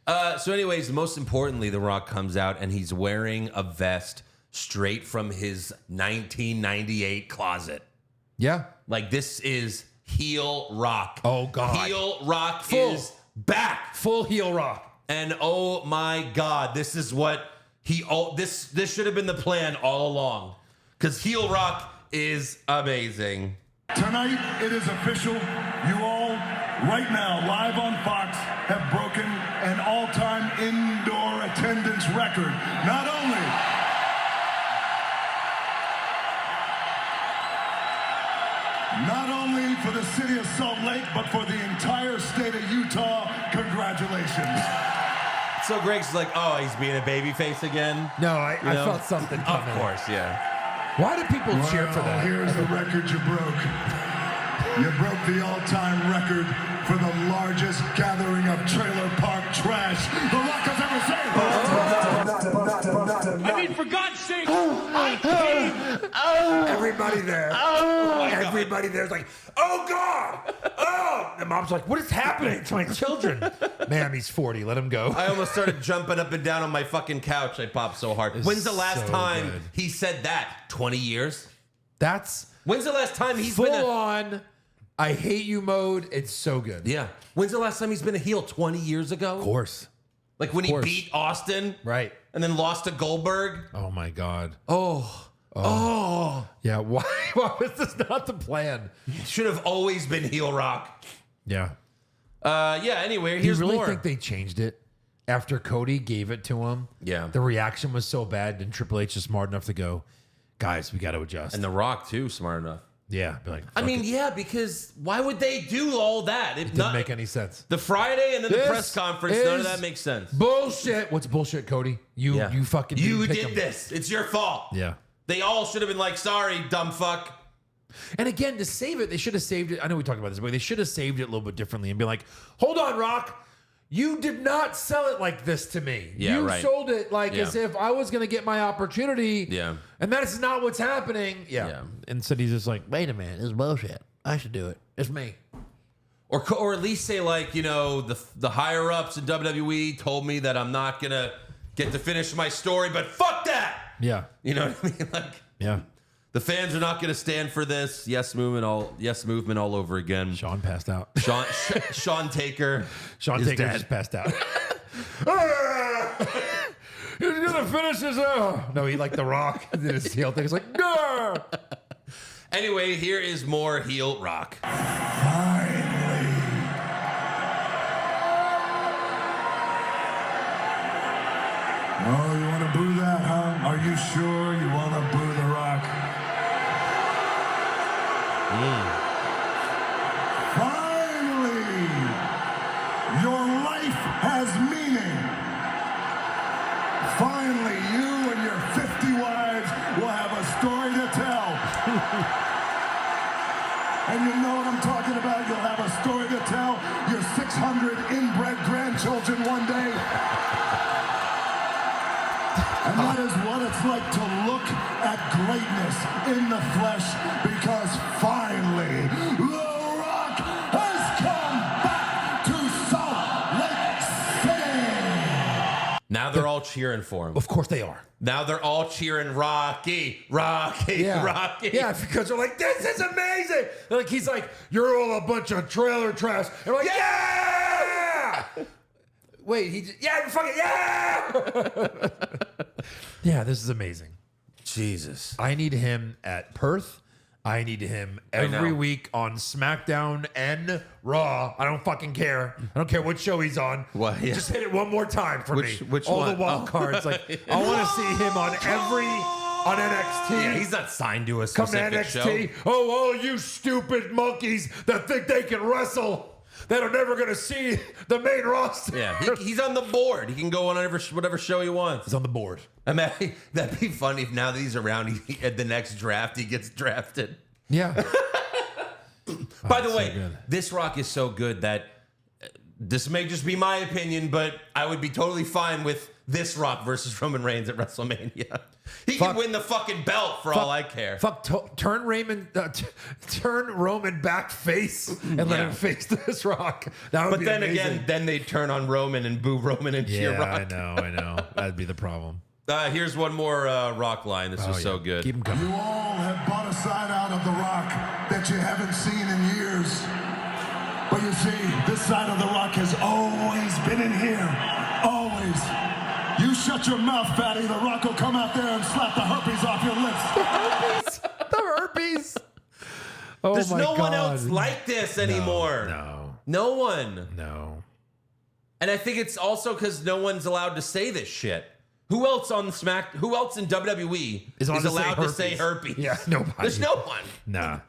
So anyways, most importantly, The Rock comes out and he's wearing a vest straight from his 1998 closet. Yeah. Like, this is heel Rock. Oh, God. Heel Rock Full. is back. Full heel Rock. And oh my God, this is what this should have been the plan all along. Because heel Rock is amazing. Tonight, it is official. You all, right now, live on Fox, have broken an all-time indoor attendance record. Not only for the city of Salt Lake, but for the entire state of Utah, congratulations. So Greg's like, oh, he's being a babyface again? No, I felt something coming. Of course, yeah. Why do people cheer for that? Here's the record you broke. You broke the all-time record for the largest gathering of trailer park trash The Rock has ever seen. I mean, for God's sake, I came. Everybody there. Everybody there's like, oh God! Oh! The mom's like, what is happening to my children? Ma'am, he's 40. Let him go. I almost started jumping up and down on my fucking couch. I popped so hard. It's When's the last so time good. he said that? 20 years? That's When's the last time he's full been on. I hate you mode. It's so good. Yeah. When's the last time he's been a heel? 20 years ago? Of course. Like when he course. beat Austin? Right. And then lost to Goldberg? Oh my God. Oh. Yeah. Why was this not the plan? Should have always been heel Rock. Yeah. Yeah, anyway, Do here's you really more. think they changed it after Cody gave it to him? Yeah. The reaction was so bad, and Triple H is smart enough to go, guys, we got to adjust. And The Rock, too, smart enough. yeah. Be like, I mean, fuck it. yeah, because why would they do all that? It Didn't make any sense. The Friday and then the This press conference, none of is that makes sense. Bullshit. What's bullshit, Cody? You fucking You didn't pick did him. this. It's your fault. Yeah. They all should have been like, sorry, dumb fuck. And again, to save it, they should have saved it. I know we talked about this, but they should have saved it a little bit differently and be like, hold on, Rock. You did not sell it like this to me. Yeah, you right. sold it like Yeah. as if I was going to get my opportunity. Yeah. And that's not what's happening. Yeah. Yeah. Instead, he's just like, wait a minute. This is bullshit. I should do it. It's me. Or at least say, like, you know, the higher ups in WWE told me that I'm not going to get to finish my story, but fuck that. Yeah. You know what I mean? Like, Yeah. the fans are not going to stand for this. Yes movement all over again. Sean passed out. Sean Taker. Sean is Taker dead. just passed out. He's gonna finish his. No, he like The Rock. Did his heel thing. He's like, no. Anyway, here is more heel Rock. Finally. Oh, you want to boo that, huh? Are you sure you want to boo The Rock? Finally, your life has meaning. Finally, you and your 50 wives will have a story to tell. And you know what I'm talking about? You'll have a story to tell your 600 inbred grandchildren one day. And that is what it's like to look at greatness in the flesh, because finally, The Rock has come back to Salt Lake City. Now they're all cheering for him. Of course they are. Now they're all cheering Rocky, Rocky, Rocky. Yeah, because they're like, this is amazing. They're like, he's like, you're all a bunch of trailer trash. And we're like, yeah! Wait, yeah, fucking, yeah! Yeah, this is amazing. Jesus. I need him at Perth. I need him every know. week on SmackDown and Raw. I don't fucking care. I don't care what show he's on. Well, yeah. Just hit it one more time for me. Which all one? the wild cards. Like I want to see him on NXT. Yeah, he's not signed to a Come to specific NXT. show. Oh, all you stupid monkeys that think they can wrestle, that are never going to see the main roster. Yeah, he's on the board. He can go on whatever show he wants. He's on the board. I mean, that'd be funny if now that he's around, at the next draft, he gets drafted. Yeah. By the so way, good. this Rock is so good that this may just be my opinion, but I would be totally fine with this Rock versus Roman Reigns at WrestleMania. He can win the fucking belt for all I care. Turn Roman back face and let Yeah. him face this Rock. That would But be then amazing. again, then they turn on Roman and boo Roman and cheer Yeah, Rock. I know. That'd be the problem. Here's one more Rock line. This was so good. Keep him coming. You all have bought a side out of The Rock that you haven't seen in years. But you see, this side of The Rock has always been in here. Always. You shut your mouth, fatty. The Rock will come out there and slap the herpes off your lips. The herpes. Oh There's my no one God. else like this anymore. No one. No. And I think it's also because no one's allowed to say this shit. Who else on Who else in WWE is allowed to say herpes? Yeah, nobody. There's no one. Nah.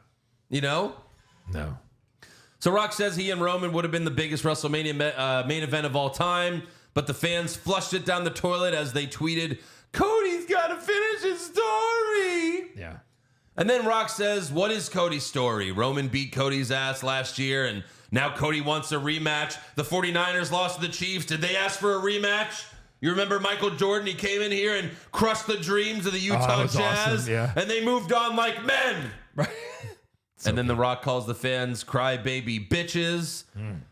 You know? No. So Rock says he and Roman would have been the biggest WrestleMania main event of all time, but the fans flushed it down the toilet as they tweeted, Cody's got to finish his story. Yeah. And then Rock says, what is Cody's story? Roman beat Cody's ass last year, and now Cody wants a rematch. The 49ers lost to the Chiefs. Did they ask for a rematch? You remember Michael Jordan? He came in here and crushed the dreams of the Utah Jazz, awesome, yeah. and they moved on like men. Right. And then The Rock calls the fans crybaby bitches. And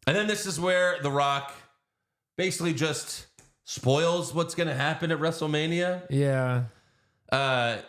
then this is where The Rock basically just spoils what's going to happen at WrestleMania. Yeah.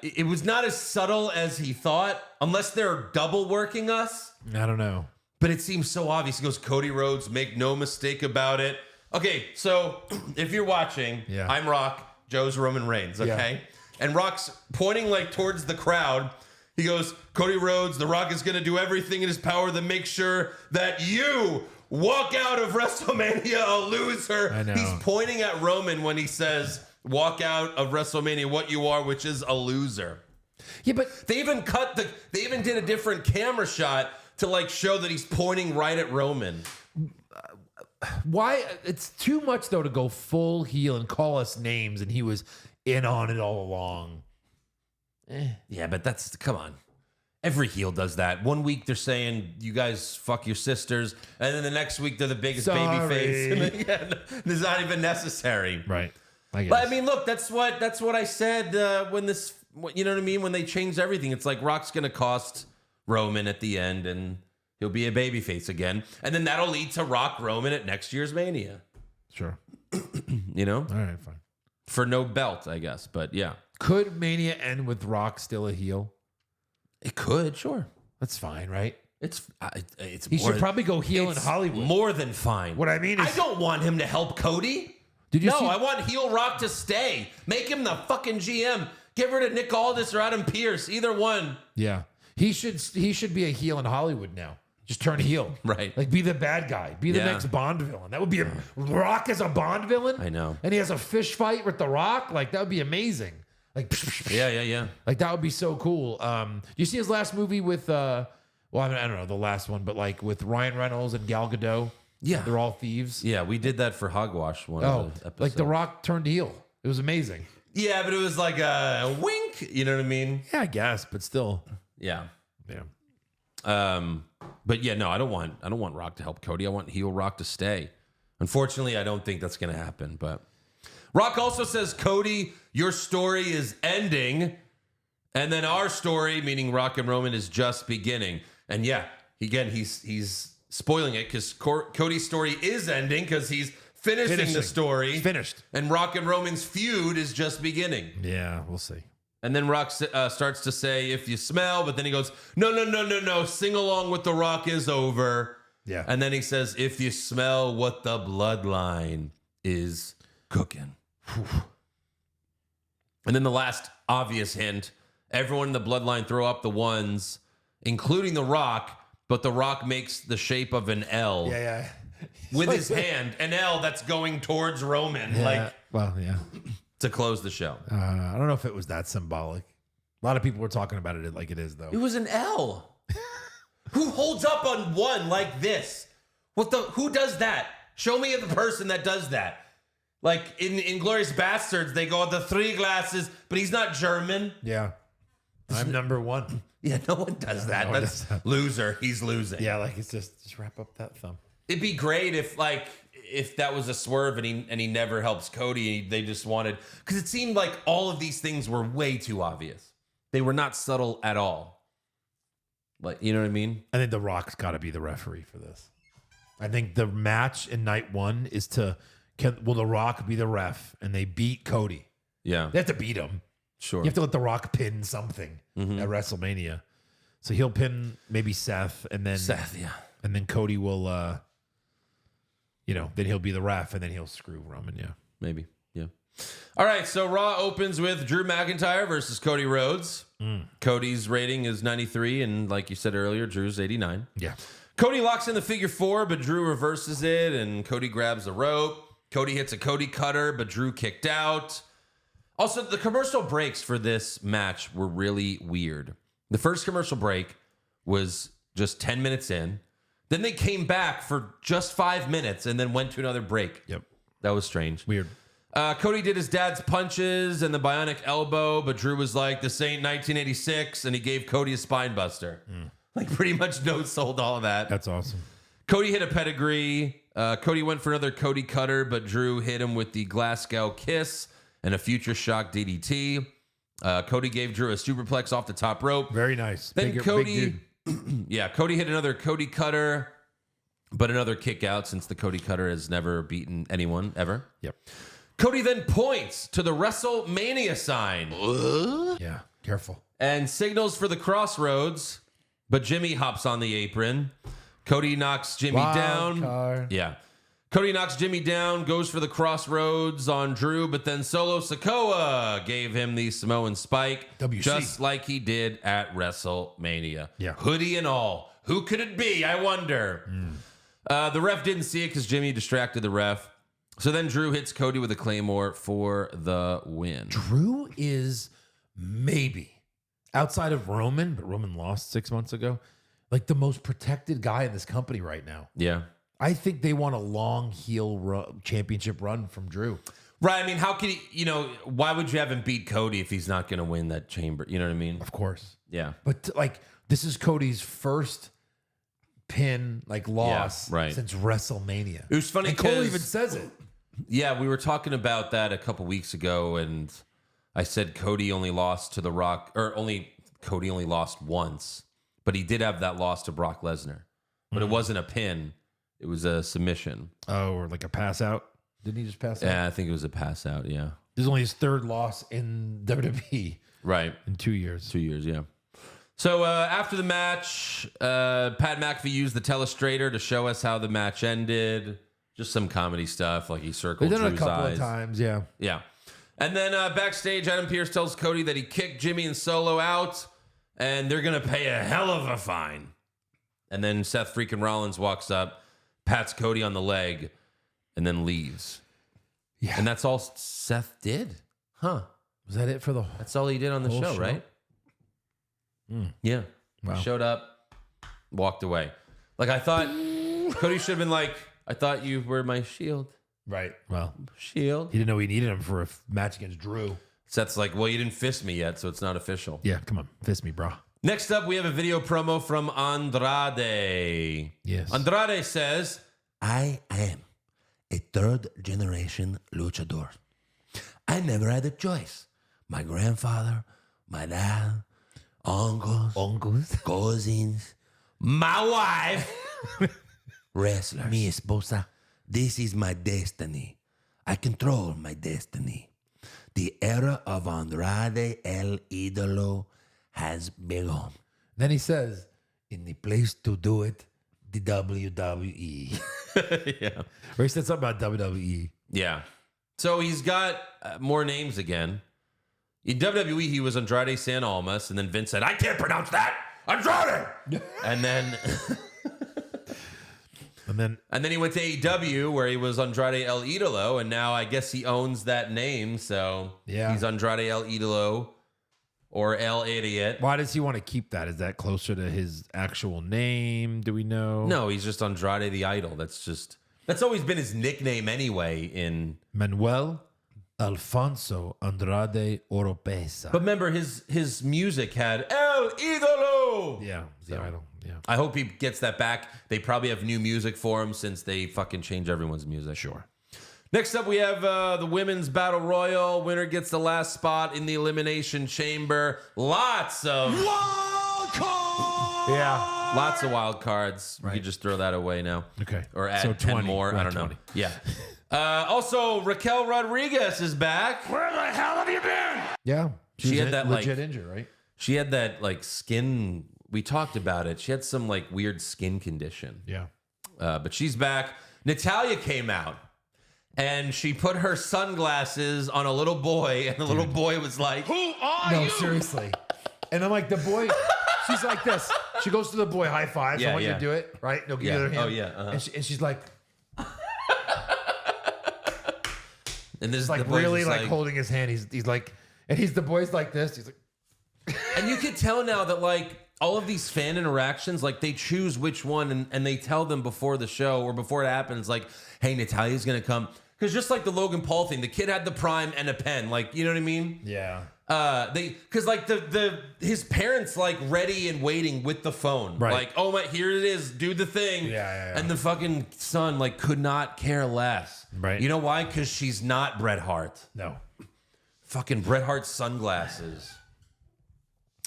It was not as subtle as he thought, unless they're double working us. I don't know. But it seems so obvious. He goes, Cody Rhodes, make no mistake about it. Okay, so if you're watching, Yeah. I'm Rock, Joe's Roman Reigns, okay? And Rock's pointing like towards the crowd. He goes, Cody Rhodes, The Rock is going to do everything in his power to make sure that you walk out of WrestleMania a loser. I know. He's pointing at Roman when he says, walk out of WrestleMania what you are, which is a loser. Yeah, but They even did a different camera shot to like show that he's pointing right at Roman. why? It's too much, though, to go full heel and call us names, and he was in on it all along. Yeah, but come on. Every heel does that. One week they're saying you guys fuck your sisters, and then the next week they're the biggest baby face. And then, it's not even necessary. Right. I guess. But I mean, look, that's what I said when this. You know what I mean? When they changed everything, it's like Rock's going to cost Roman at the end, and he'll be a babyface again, and then that'll lead to Rock Roman at next year's Mania. Sure. You know, All right, fine. for no belt, I guess. But yeah, Could Mania end with Rock still a heel? it could. Sure, That's fine, right? it's He should probably go heel in it's Hollywood. More than fine. What I mean is- I don't want him to help Cody. Did you No, see- I want heel Rock to stay. Make him the fucking GM. Get rid of Nick Aldis or Adam Pearce. Either one. Yeah. He should be a heel in Hollywood now. Just turn heel. Right. Like be the bad guy. Be the Yeah. next Bond villain. That would be Rock as a Bond villain. I know. And he has a fish fight with The Rock. Like that would be amazing. Like Yeah. Like that would be so cool. You see his last movie with well, I don't know the last one, but like with Ryan Reynolds and Gal Gadot. Yeah. They're all thieves. Yeah, we did that for Hogwash one Oh, of the episodes. like The Rock turned heel. It was amazing. Yeah, but it was like a wink. You know what I mean? Yeah, I guess, but still. Yeah. Yeah. But yeah, no, I don't want Rock to help Cody. I want heel Rock to stay. Unfortunately, I don't think that's going to happen. But Rock also says, Cody, your story is ending, and then our story, meaning Rock and Roman, is just beginning. And yeah, again, he's spoiling it because Cody's story is ending because he's finishing the story. It's finished. And Rock and Roman's feud is just beginning. Yeah, we'll see. And then Rock starts to say, if you smell, but then he goes, no, sing along with The Rock is over. Yeah. And then he says, if you smell what the bloodline is cooking. And then the last obvious hint, everyone in the bloodline throw up the ones, including The Rock, but The Rock makes the shape of an L Yeah. with his hand, an L that's going towards Roman, like well, yeah. to close the show. I don't know if it was that symbolic. A lot of people were talking about it like it is, though. It was an L. Who holds up on one like this? Who does that? Show me the person that does that. Like in Inglourious Bastards, they go the three glasses, but he's not German. Yeah. I'm number one. Yeah, no one does that. no one That's does that. loser. He's losing. Yeah, like it's just wrap up that thumb. It'd be great if that was a swerve and he never helps Cody. And they just wanted, because it seemed like all of these things were way too obvious. They were not subtle at all. Like, you know what I mean? I think The Rock's got to be the referee for this. I think the match in night one is will The Rock be the ref? And they beat Cody. Yeah, They have to beat him. sure. You have to let The Rock pin something at WrestleMania. So he'll pin maybe Seth, and then Seth, yeah. and then Cody will, then he'll be the ref, and then he'll screw Roman. Yeah. Maybe. Yeah. All right. So Raw opens with Drew McIntyre versus Cody Rhodes. Cody's rating is 93. And like you said earlier, Drew's 89. Yeah. Cody locks in the figure four, but Drew reverses it. And Cody grabs the rope. Cody hits a Cody cutter, but Drew kicked out. Also, the commercial breaks for this match were really weird. The first commercial break was just 10 minutes in. Then they came back for just 5 minutes and then went to another break. Yep. That was strange. Weird. Cody did his dad's punches and the bionic elbow, but Drew was like, this ain't 1986, and he gave Cody a spine buster. Like, pretty much no-sold all of that. That's awesome. Cody hit a pedigree. Cody went for another Cody cutter, but Drew hit him with the Glasgow kiss and a future shock DDT. Cody gave Drew a superplex off the top rope. Very nice. Then Big Cody, dude. yeah, Cody hit another Cody cutter, but another kick out since the Cody cutter has never beaten anyone ever. Yep. Cody then points to the WrestleMania sign Yeah. Careful. and signals for the crossroads, but Jimmy hops on the apron. Cody knocks Jimmy down. card. Yeah. Cody knocks Jimmy down, goes for the crossroads on Drew, but then Solo Sikoa gave him the Samoan spike, WC. just like he did at WrestleMania. Yeah. Hoodie and all. Who could it be? I wonder. The ref didn't see it because Jimmy distracted the ref. So then Drew hits Cody with a Claymore for the win. Drew is maybe outside of Roman, but Roman lost 6 months ago, like the most protected guy in this company right now. Yeah. I think they want a long championship run from Drew. Right. I mean, how can he, why would you have him beat Cody if he's not going to win that chamber? You know what I mean? Of course. Yeah. But like, this is Cody's first pin, like loss right. since WrestleMania. It was funny And Cole 'cause- even says it. Yeah, we were talking about that a couple weeks ago, and I said Cody only lost to The Rock, Cody only lost once, but he did have that loss to Brock Lesnar. But it wasn't a pin; it was a submission. Oh, or like a pass out. Didn't he just pass out? Yeah, I think it was a pass out. Yeah, This is only his third loss in WWE right. in 2 years. 2 years. Yeah. So after the match, Pat McAfee used the telestrator to show us how the match ended. Just some comedy stuff, like he circled They've done it a Drew's couple eyes. of times, yeah. Yeah. And then backstage, Adam Pearce tells Cody that he kicked Jimmy and Solo out, and they're going to pay a hell of a fine. And then Seth freaking Rollins walks up, pats Cody on the leg, and then leaves. Yeah. And that's all Seth did. Huh. Was that it for the That's all he did on the Whole show, show? right? Yeah. Wow. He showed up, walked away. Like, I thought Cody should have been like, I thought you were my shield. Right. Well, Shield. he didn't know he needed him for a match against Drew. Seth's like, well, you didn't fist me yet, so it's not official. Yeah, come on. Fist me, bro. Next up, we have a video promo from Andrade. Yes. Andrade says, I am a third-generation luchador. I never had a choice. My grandfather, my dad, uncles, cousins, my wife, wrestlers. Mi esposa. This is my destiny. I control my destiny. The era of Andrade El Idolo has begun. Then he says, in the place to do it, the WWE. yeah. Or he said something about WWE. Yeah. So he's got more names again. In WWE, he was Andrade San Almas, and then Vince said, I can't pronounce that. Andrade! and then And then he went to AEW, where he was Andrade El Idolo, and now I guess he owns that name. So Yeah. he's Andrade El Idolo or El Idiot. why does he want to keep that? Is that closer to his actual name? Do we know? No, he's just Andrade the Idol. That's always been his nickname anyway. Manuel Alfonso Andrade Oropesa. But remember, his music had El Idolo. Yeah, the idol. Yeah. I hope he gets that back. They probably have new music for him since they fucking change everyone's music. Sure. Next up, we have the Women's Battle Royal. Winner gets the last spot in the Elimination Chamber. Lots of wild cards. Yeah. Lots of wild cards. We could just throw that away now. Okay. Or add So 10 20. more. We're I at don't know. 20. Yeah. Also, Raquel Rodriguez is back. Where the hell have you been? Yeah. She had that, legit like- injury, right? She had that like skin. We talked about it. She had some like weird skin condition. Yeah. But she's back. Natalia came out and she put her sunglasses on a little boy, and the little boy was like, Who are No, you? seriously. And I'm like, the boy, she's like this. She goes to the boy, high five. Yeah, I want you yeah. to do it, right? No, give Yeah. you their hand. Oh, yeah, uh-huh. And she's like, and this is like the boy's really just like holding his hand. He's like, and the boy's like this. He's like, and you could tell now that like all of these fan interactions, like they choose which one and they tell them before the show or before it happens, like, hey, Natalia's going to come. Because just like the Logan Paul thing, the kid had the prime and a pen. Like, you know what I mean? Yeah. Because like his parents like ready and waiting with the phone. Right. Like, oh my, here it is, do the thing. Yeah. And the fucking son like could not care less. Right. You know why? Because she's not Bret Hart. No. Fucking Bret Hart sunglasses.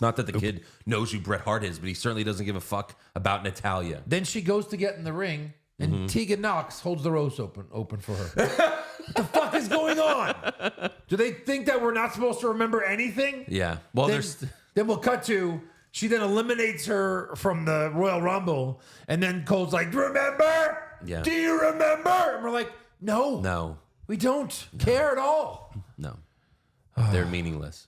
Not that the kid knows who Bret Hart is, but he certainly doesn't give a fuck about Natalya. Then she goes to get in the ring, and Tegan Knox holds the ropes open for her. What the fuck is going on? Do they think that we're not supposed to remember anything? Yeah. Well, Then we'll cut to, she then eliminates her from the Royal Rumble, and then Cole's like, remember? Yeah. Do you remember? And we're like, no. We don't care at all. No. They're meaningless.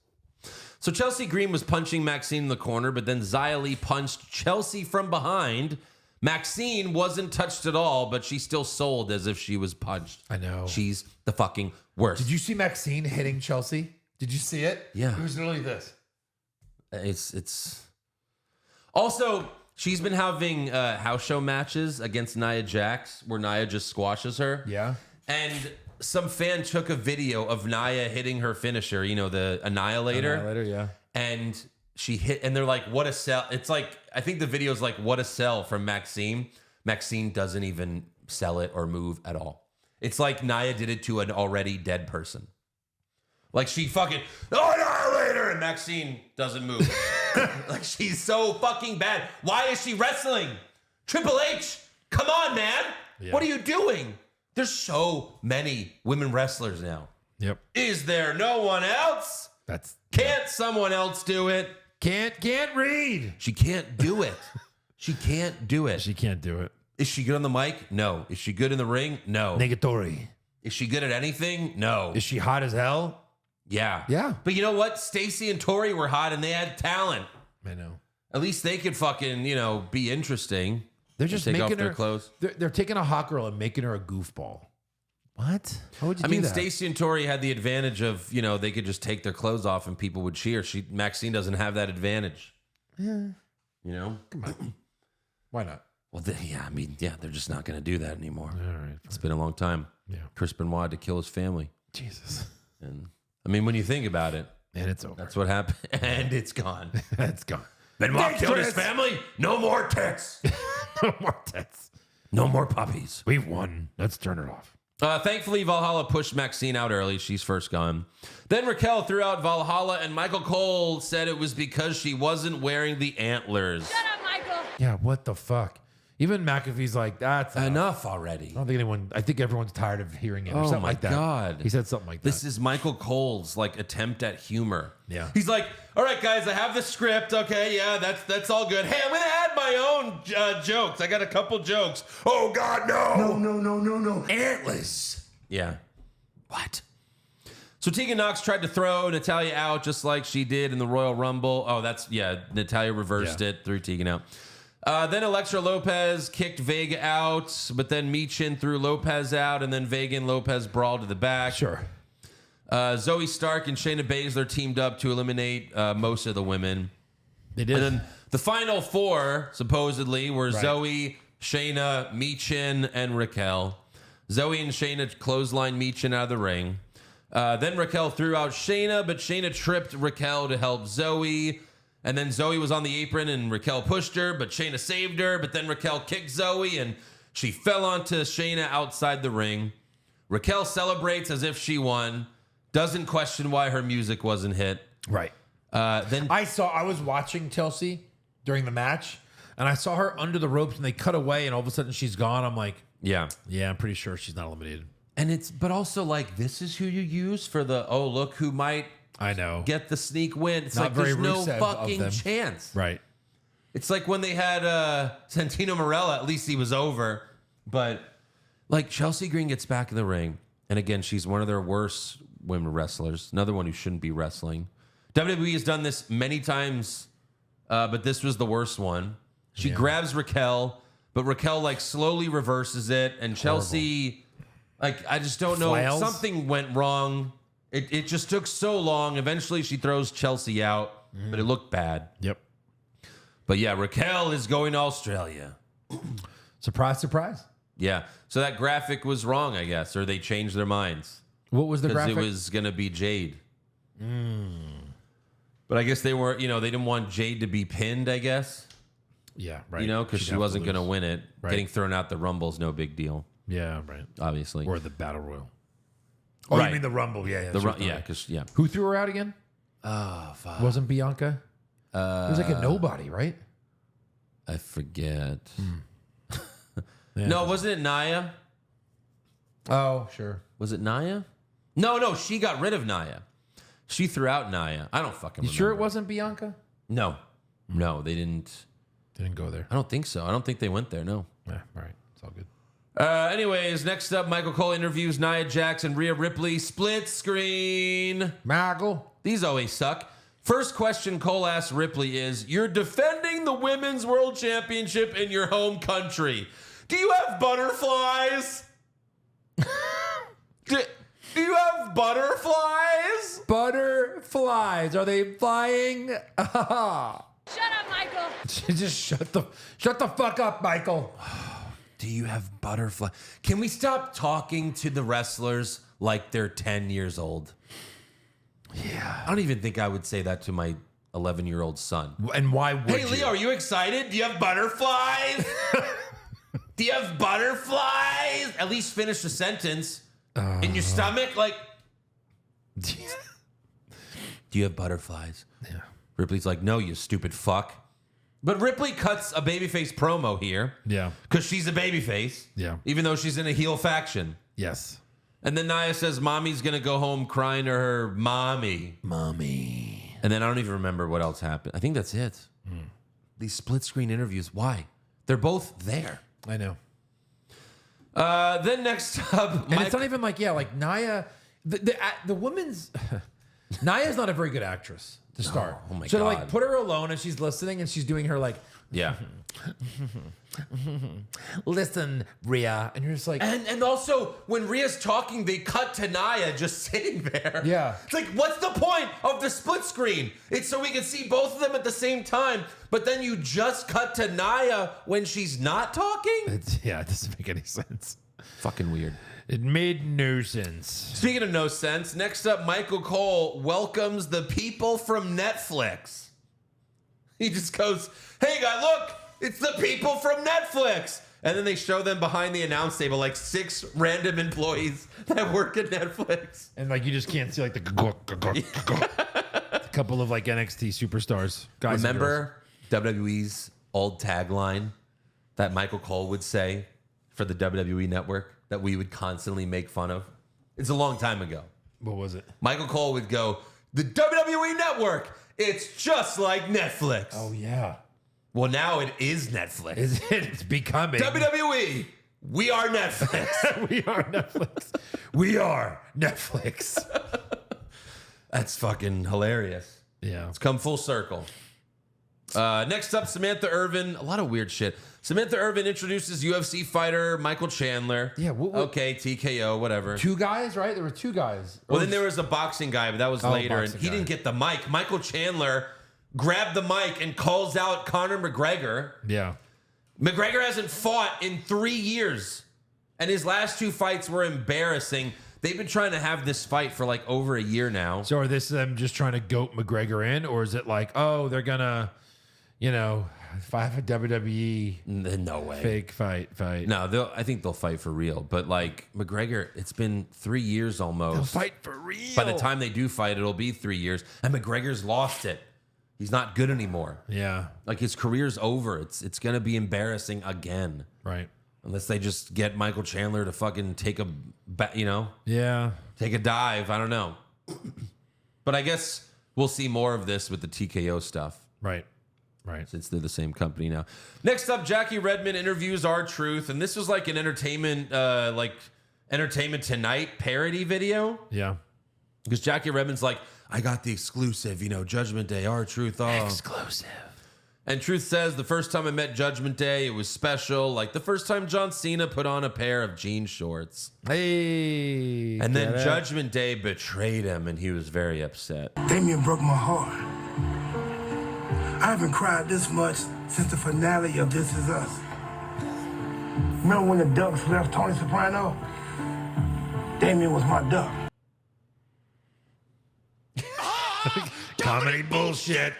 So Chelsea Green was punching Maxine in the corner, but then Xia Li punched Chelsea from behind. Maxine wasn't touched at all, but she still sold as if she was punched. I know. She's the fucking worst. Did you see Maxine hitting Chelsea? Did you see it? Yeah. It was literally this. It's also, she's been having house show matches against Nia Jax where Nia just squashes her. Yeah. And some fan took a video of Nia hitting her finisher, you know, the Annihilator. Yeah. And she hit, and they're like, what a sell. It's like, I think the video is like, what a sell from Maxine. Maxine doesn't even sell it or move at all. It's like Nia did it to an already dead person. Like she fucking, Annihilator, and Maxine doesn't move. Like she's so fucking bad. Why is she wrestling? Triple H, come on, man. Yeah. What are you doing? There's so many women wrestlers now. Yep. Is there no one else? Can't someone else do it? Can't read. She can't do it. She can't do it. She can't do it. Is she good on the mic? No. Is she good in the ring? No. Negatory. Is she good at anything? No. Is she hot as hell? Yeah. Yeah. But you know what? Stacy and Tori were hot and they had talent. I know. At least they could fucking, be interesting. They're just take making off their her clothes. They're taking a hot girl and making her a goofball. What? How would you do that? Stacy and Tori had the advantage of, they could just take their clothes off and people would cheer. Maxine doesn't have that advantage. Yeah. Come on. Why not? Well, they're just not going to do that anymore. All right. It's been a long time. Yeah. Chris Benoit had to kill his family. Jesus. And when you think about it, and it's over. That's what happened. And it's gone. It's gone. Benoit killed his family. No more tits. No more tits. No more puppies. We've won. Let's turn it off. Thankfully, Valhalla pushed Maxine out early. She's first gone. Then Raquel threw out Valhalla, and Michael Cole said it was because she wasn't wearing the antlers. Shut up, Michael. Yeah, what the fuck? Even McAfee's like, that's enough already. I think everyone's tired of hearing it. Or Oh something my like that. God. He said something like that. This is Michael Cole's attempt at humor. Yeah. He's like, all right, guys, I have the script. Okay, yeah, that's all good. Hey, I'm gonna add my own jokes. I got a couple jokes. Oh God, no. No. Antlers. Yeah. What? So Tegan Knox tried to throw Natalya out just like she did in the Royal Rumble. Oh, Natalya reversed it, threw Tegan out. Then Elektra Lopez kicked Vega out, but then Michin threw Lopez out, and then Vega and Lopez brawled to the back. Sure. Zoe Stark and Shayna Baszler teamed up to eliminate most of the women. They did. And then the final four, supposedly, were Zoe, Shayna, Michin, and Raquel. Zoe and Shayna clotheslined Michin out of the ring. Then Raquel threw out Shayna, but Shayna tripped Raquel to help Zoe. And then Zoe was on the apron and Raquel pushed her, but Shayna saved her. But then Raquel kicked Zoe and she fell onto Shayna outside the ring. Raquel celebrates as if she won. Doesn't question why her music wasn't hit. Right. Then I was watching Chelsea during the match and I saw her under the ropes and they cut away and all of a sudden she's gone. I'm like, yeah, I'm pretty sure she's not eliminated. And but also this is who you use for the, look who might I know. get the sneak win. It's Not there's very no Rusev of fucking them. chance. Right. It's like when they had Santino Marella, at least he was over. But Chelsea Green gets back in the ring. And again, she's one of their worst women wrestlers. Another one who shouldn't be wrestling. WWE has done this many times, but this was the worst one. She grabs Raquel, but Raquel slowly reverses it. And Chelsea, I just don't know. Flails? Something went wrong. It just took so long. Eventually, she throws Chelsea out, but it looked bad. Yep. But yeah, Raquel is going to Australia. Surprise, surprise. Yeah. So that graphic was wrong, I guess, or they changed their minds. What was the Because graphic? it was going to be Jade. But I guess they were, they didn't want Jade to be pinned, I guess. Yeah, right. Because She'd she have to wasn't going to lose. win it. Right. Getting thrown out the Rumble's no big deal, Yeah, right. obviously. Or the Battle Royal. Oh, Right. you mean the Rumble? Yeah, the sure. because Who threw her out again? Oh, fuck. Wasn't Bianca? It was like a nobody, right? I forget. Yeah. No, wasn't it Nia? Oh, sure. Was it Nia? No, she got rid of Nia. She threw out Nia. I don't fucking You remember. sure it wasn't Bianca? No, they didn't. Didn't go there. I don't think so. I don't think they went there, no. Yeah, all right. It's all good. Anyways, next up, Michael Cole interviews Nia Jax and Rhea Ripley. Split screen. Michael. These always suck. First question Cole asks Ripley is, you're defending the Women's World Championship in your home country. Do you have butterflies? do you have butterflies? Butterflies. Are they flying? Shut up, Michael. Just shut the fuck up, Michael. Do you have butterfly? Can we stop talking to the wrestlers like they're 10 years old? Yeah. I don't even think I would say that to my 11-year-old son. And why would Hey, you? Leo, are you excited? Do you have butterflies? Do you have butterflies? At least finish the sentence. In your stomach? Like, do you have butterflies? Yeah. Ripley's like, no, you stupid fuck. But Ripley cuts a babyface promo here. Yeah. Because she's a babyface. Yeah. Even though she's in a heel faction. Yes. And then Nia says, Mommy's going to go home crying to her mommy. Mommy. And then I don't even remember what else happened. I think that's it. These split screen interviews, why? They're both there. I know. Then next up, And it's not even like Nia, the woman's Nia's not a very good actress to start. Oh my so to God. put her alone and she's listening and she's doing her yeah. listen, Rhea, and you're just like, And also, when Rhea's talking, they cut to Nia just sitting there. Yeah. It's like, what's the point of the split screen? It's so we can see both of them at the same time, but then you just cut to Nia when she's not talking? it doesn't make any sense. Fucking weird. It made no sense. Speaking of no sense, next up, Michael Cole welcomes the people from Netflix. He just goes, hey, guys, look, it's the people from Netflix. And then they show them behind the announce table, like 6 random employees that work at Netflix. And you just can't see a couple of NXT superstars. Guys, and girls. Remember WWE's old tagline that Michael Cole would say for the WWE network that we would constantly make fun of? It's a long time ago. What was it? Michael Cole would go, the WWE network, it's just like Netflix. Oh yeah. Well, now it is Netflix. It's becoming WWE, we are Netflix. We are Netflix. We are Netflix. That's fucking hilarious. Yeah. It's come full circle. Next up, Samantha Irvin. A lot of weird shit. Samantha Irvin introduces UFC fighter Michael Chandler. Yeah, what- okay, TKO, whatever. 2 guys, right? There were 2 guys. Well, then there was a boxing guy, but that was later, and boxing he guy. didn't get the mic. Michael Chandler grabbed the mic and calls out Conor McGregor. Yeah. McGregor hasn't fought in 3 years, and his last 2 fights were embarrassing. They've been trying to have this fight for over a year now. So are this them just trying to goat McGregor in, or is it they're gonna, if I have a WWE No way. fake fight? No, I think they'll fight for real. But McGregor, it's been 3 years almost. They'll fight for real. By the time they do fight, it'll be 3 years. And McGregor's lost it. He's not good anymore. Yeah. His career's over. It's gonna be embarrassing again. Right. Unless they just get Michael Chandler to fucking take a Yeah. take a dive. I don't know. But I guess we'll see more of this with the TKO stuff. Right. Right. Since they're the same company now. Next up, Jackie Redmond interviews R-Truth, and this was an entertainment Tonight parody video. Yeah. Because Jackie Redmond's I got the exclusive, Judgment Day, R-Truth. Oh. Exclusive. And Truth says, the first time I met Judgment Day, it was special. Like the first time John Cena put on a pair of jean shorts. Hey. And then get it? Judgment Day betrayed him, and he was very upset. Damien broke my heart. I haven't cried this much since the finale of This Is Us. Remember when the Ducks left Tony Soprano? Damien was my duck. Comedy bullshit.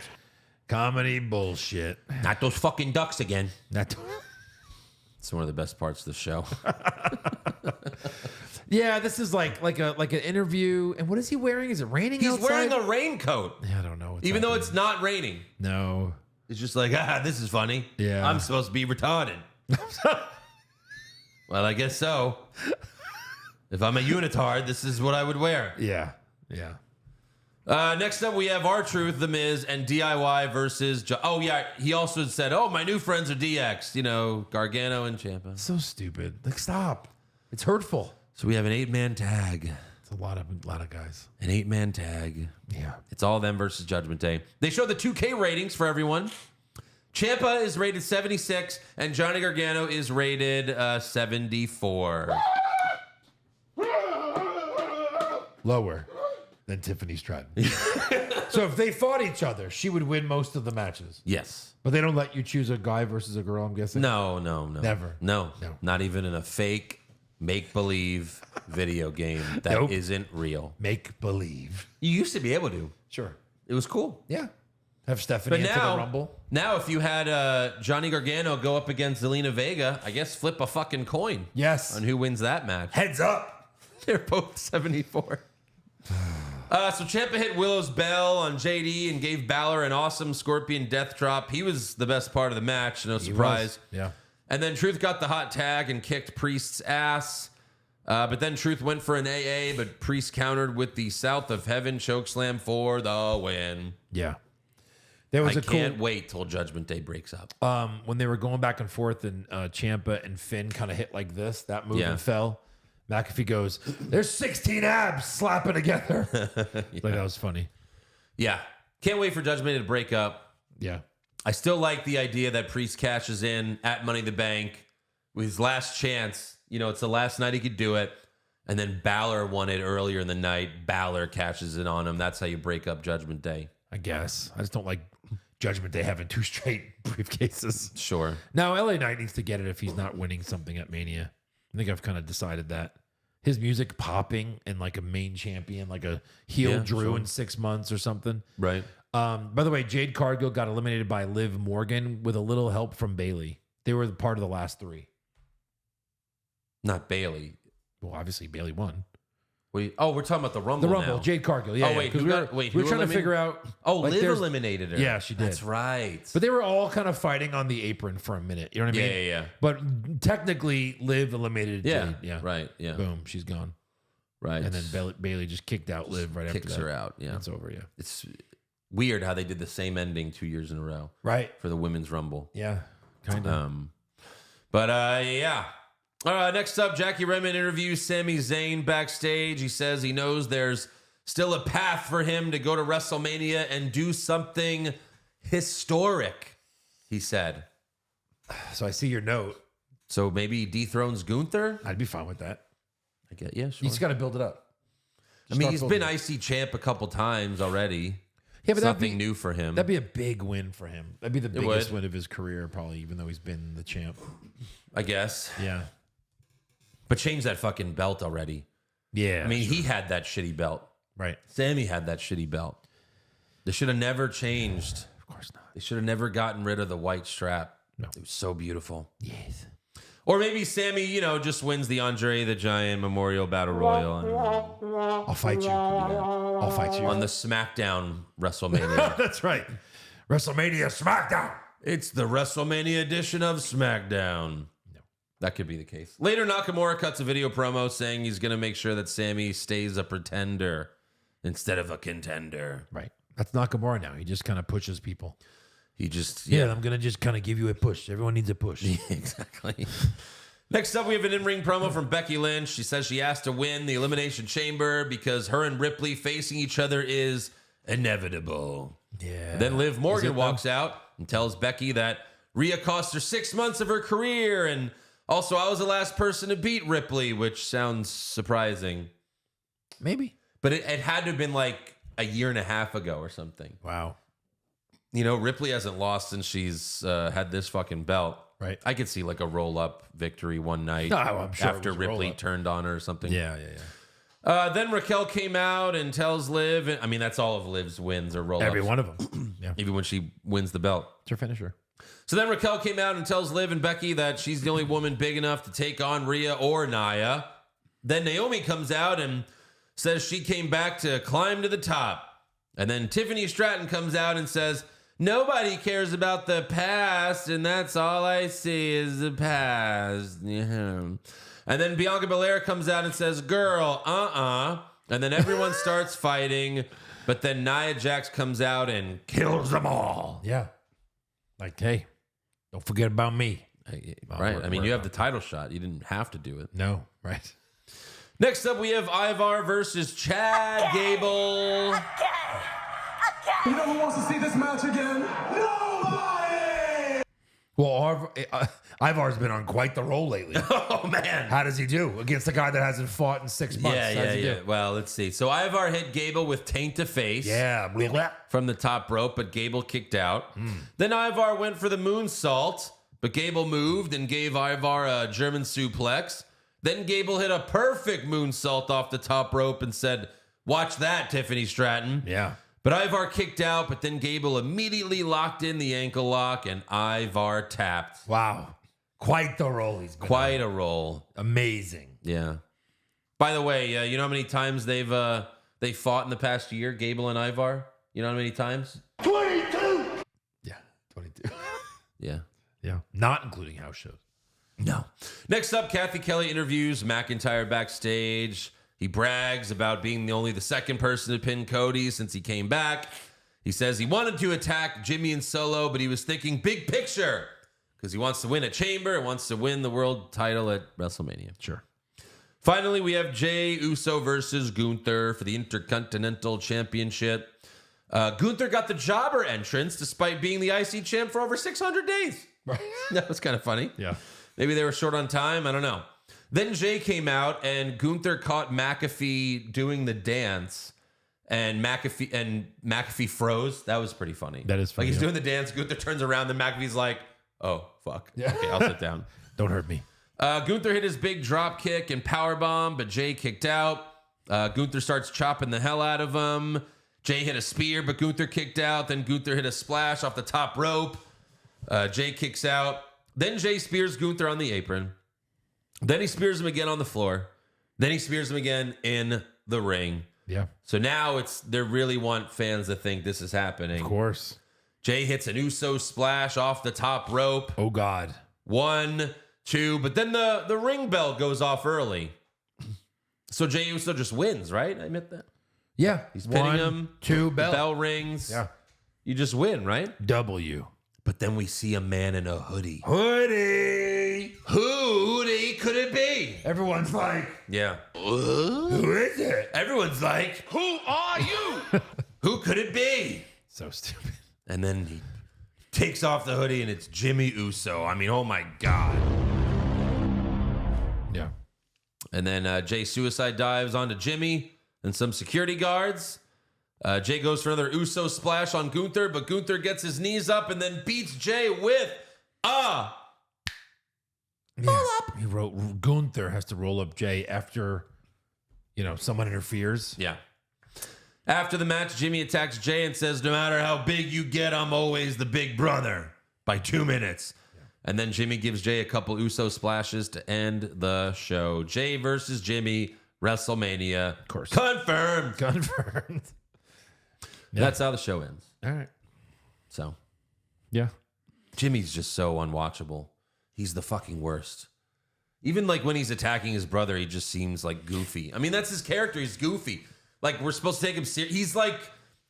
Comedy bullshit. Not those fucking ducks again. Not It's one of the best parts of the show. yeah, this is like an interview. And what is he wearing? Is it raining He's outside? wearing a raincoat. Yeah, I don't know. what's Even though happening. it's not raining. No. It's just like, this is funny. Yeah. I'm supposed to be retarded. Well, I guess so. If I'm a unitard, this is what I would wear. Yeah. Yeah. Next up, we have R-Truth, The Miz, and DIY versus... Oh, yeah. He also said, my new friends are DX. You know, Gargano and Ciampa. So stupid. Like, stop. It's hurtful. So we have an 8-man tag. It's a lot of guys. An 8-man tag. Yeah. It's all them versus Judgment Day. They show the 2K ratings for everyone. Ciampa is rated 76, and Johnny Gargano is rated 74. Lower than Tiffany Stratton. So if they fought each other, she would win most of the matches. Yes. But they don't let you choose a guy versus a girl, I'm guessing? No. Never. No. No. Not even in a fake, make-believe video game that Nope. isn't real. Make believe. You used to be able to. Sure. It was cool. Yeah. Have Stephanie But into now, the Rumble. now, if you had Johnny Gargano go up against Zelina Vega, I guess flip a fucking coin Yes. on who wins that match. Heads up. They're both 74. So Ciampa hit Willow's bell on JD and gave Balor an awesome Scorpion death drop. He was the best part of the match, no surprise. Yeah. And then Truth got the hot tag and kicked Priest's ass. But then Truth went for an AA, but Priest countered with the South of Heaven chokeslam for the win. Yeah. There was I a cool can't wait till Judgment Day breaks up. when they were going back and forth and Ciampa and Finn kind of hit like this, that move Yeah. and fell. McAfee goes, there's 16 abs slapping together. Like, that was funny. Yeah. Can't wait for Judgment Day to break up. Yeah. I still like the idea that Priest cashes in at Money in the Bank with his last chance. You know, it's the last night he could do it. And then Balor won it earlier in the night. Balor cashes in on him. That's how you break up Judgment Day. I guess. I just don't like Judgment Day having 2 straight briefcases. Sure. Now, LA Knight needs to get it if he's not winning something at Mania. I think I've kind of decided that. His music popping and like a main champion, like a heel Drew sure. in 6 months or something. Right. By the way, Jade Cargill got eliminated by Liv Morgan with a little help from Bailey. They were part of the last 3. Not Bailey. Well, obviously Bailey won. We're talking about the Rumble. The Rumble, now. Jade Cargill. Yeah. Oh, wait, because who we got- were, wait, we were who trying to eliminated- figure out. Oh, like, Liv there's- eliminated her. Yeah, she did. That's right. But they were all kind of fighting on the apron for a minute. You know what I mean? Yeah. But technically, Liv eliminated Yeah. Jade. Yeah. Right. Yeah. Boom. She's gone. Right. And then Bailey just kicked out Liv right kicks after that. her out. Yeah. It's over. Yeah. It's weird how they did the same ending 2 years in a row Right. for the Women's Rumble. Yeah. Kind of. Yeah. Next up, Jackie Redmond interviews Sami Zayn backstage. He says he knows there's still a path for him to go to WrestleMania and do something historic, he said. So I see your note. So maybe he dethrones Gunther? I'd be fine with that. I get, yeah, You sure. just got to build it up. I mean, he's been IC champ a couple times already. Yeah, but It's that'd nothing be- new for him. That'd be a big win for him. That'd be the It biggest would. win of his career, probably, even though he's been the champ. I guess. Yeah. But change that fucking belt already. Yeah. I mean, he had that shitty belt. right. Sammy had that shitty belt. They should have never changed. Of course not. They should have never gotten rid of the white strap. No. It was so beautiful. Yes. Or maybe Sammy, just wins the Andre the Giant Memorial Battle Royal I'll fight you. I'll fight you. on the SmackDown WrestleMania. That's right. WrestleMania SmackDown. It's the WrestleMania edition of SmackDown. No. That could be the case. Later, Nakamura cuts a video promo saying he's going to make sure that Sammy stays a pretender instead of a contender. Right. That's Nakamura now. He just kind of pushes people. He just, Yeah, I'm going to just kind of give you a push. Everyone needs a push. exactly. Next up, we have an in-ring promo from Becky Lynch. She says she has to win the Elimination Chamber because her and Ripley facing each other is inevitable. Yeah. Then Liv Is Morgan it, though? walks out and tells Becky that Rhea cost her 6 months of her career, and also I was the last person to beat Ripley, which sounds surprising. Maybe. But it had to have been like a year and a half ago or something. Wow. You know, Ripley hasn't lost since she's had this fucking belt. Right. I could see like a roll-up victory one night No, I'm sure it after was a Ripley roll-up. turned on her or something. Yeah. Then Raquel came out and tells Liv, and I mean, that's all of Liv's wins or roll-ups. Every one of them. Yeah. Even when she wins the belt. It's her finisher. So then Raquel came out and tells Liv and Becky that she's the only woman big enough to take on Rhea or Nia. Then Naomi comes out and says she came back to climb to the top. And then Tiffany Stratton comes out and says, nobody cares about the past, and that's all I see is the past. Yeah. And then Bianca Belair comes out and says, girl, And then everyone starts fighting, but then Nia Jax comes out and kills them all. Yeah. Like, hey, don't forget about me. Right. I mean, you have the title shot. You didn't have to do it. No, right. Next up, we have Ivar versus Chad Gable. You know who wants to see this match again? Nobody! Well, Ivar's been on quite the roll lately. Oh, man. How does he do against a guy that hasn't fought in 6 months? How does he do? Well, let's see. So Ivar hit Gable with taint to face. Yeah. Blah, blah. From the top rope, but Gable kicked out. Then Ivar went for the moonsault, but Gable moved and gave Ivar a German suplex. Then Gable hit a perfect moonsault off the top rope and said, watch that, Tiffany Stratton. Yeah. But Ivar kicked out, but then Gable immediately locked in the ankle lock, and Ivar tapped. Wow. Quite the roll he's been Quite on. a roll. Amazing. Yeah. By the way, you know how many times they fought in the past year, Gable and Ivar? You know how many times? 22! Yeah. 22. Yeah. Yeah. Not including house shows. No. Next up, Kathy Kelly interviews McIntyre backstage. He brags about being only the second person to pin Cody since he came back. He says he wanted to attack Jimmy and Solo, but he was thinking big picture because he wants to win a chamber and wants to win the world title at WrestleMania. Sure. Finally, we have Jey Uso versus Gunther for the Intercontinental Championship. Gunther got the jobber entrance despite being the IC champ for over 600 days. That was kind of funny. Yeah. Maybe they were short on time. I don't know. Then Jay came out and Gunther caught McAfee doing the dance, and McAfee froze. That was pretty funny. That is funny, Like he's yeah. doing the dance. Gunther turns around. Then McAfee's like, "Oh fuck. Yeah. Okay, I'll sit down." Don't hurt me. Gunther hit his big drop kick and power bomb, but Jay kicked out. Gunther starts chopping the hell out of him. Jay hit a spear, but Gunther kicked out. Then Gunther hit a splash off the top rope. Jay kicks out. Then Jay spears Gunther on the apron. Then he spears him again on the floor. Then he spears him again in the ring. Yeah. So now they really want fans to think this is happening. Of course. Jay hits an Uso splash off the top rope. Oh, God. 1, 2, but then the ring bell goes off early. So Jey Uso just wins, right? I admit that. Yeah. He's pinning him. 2, The bell. bell rings. Yeah. You just win, right? W. But then we see a man in a hoodie. Hoodie. Hoodie could it be? Everyone's like, Yeah. who is it? Everyone's like, Who are you? who could it be? So stupid. And then he takes off the hoodie and it's Jimmy Uso. I mean, oh my God. Yeah. And then Jay suicide dives onto Jimmy and some security guards. Jay goes for another Uso splash on Gunther, but Gunther gets his knees up and then beats Jay with a Roll up. Gunther has to roll up Jay after, someone interferes. Yeah. After the match, Jimmy attacks Jay and says, no matter how big you get, I'm always the big brother by 2 minutes. Yeah. And then Jimmy gives Jay a couple Uso splashes to end the show. Jay versus Jimmy, WrestleMania. Of course. Confirmed. Confirmed. That's how the show ends. All right. So Yeah. Jimmy's just so unwatchable. He's the fucking worst. Even like when he's attacking his brother, he just seems like goofy. I mean, that's his character. He's goofy. Like we're supposed to take him serious. He's like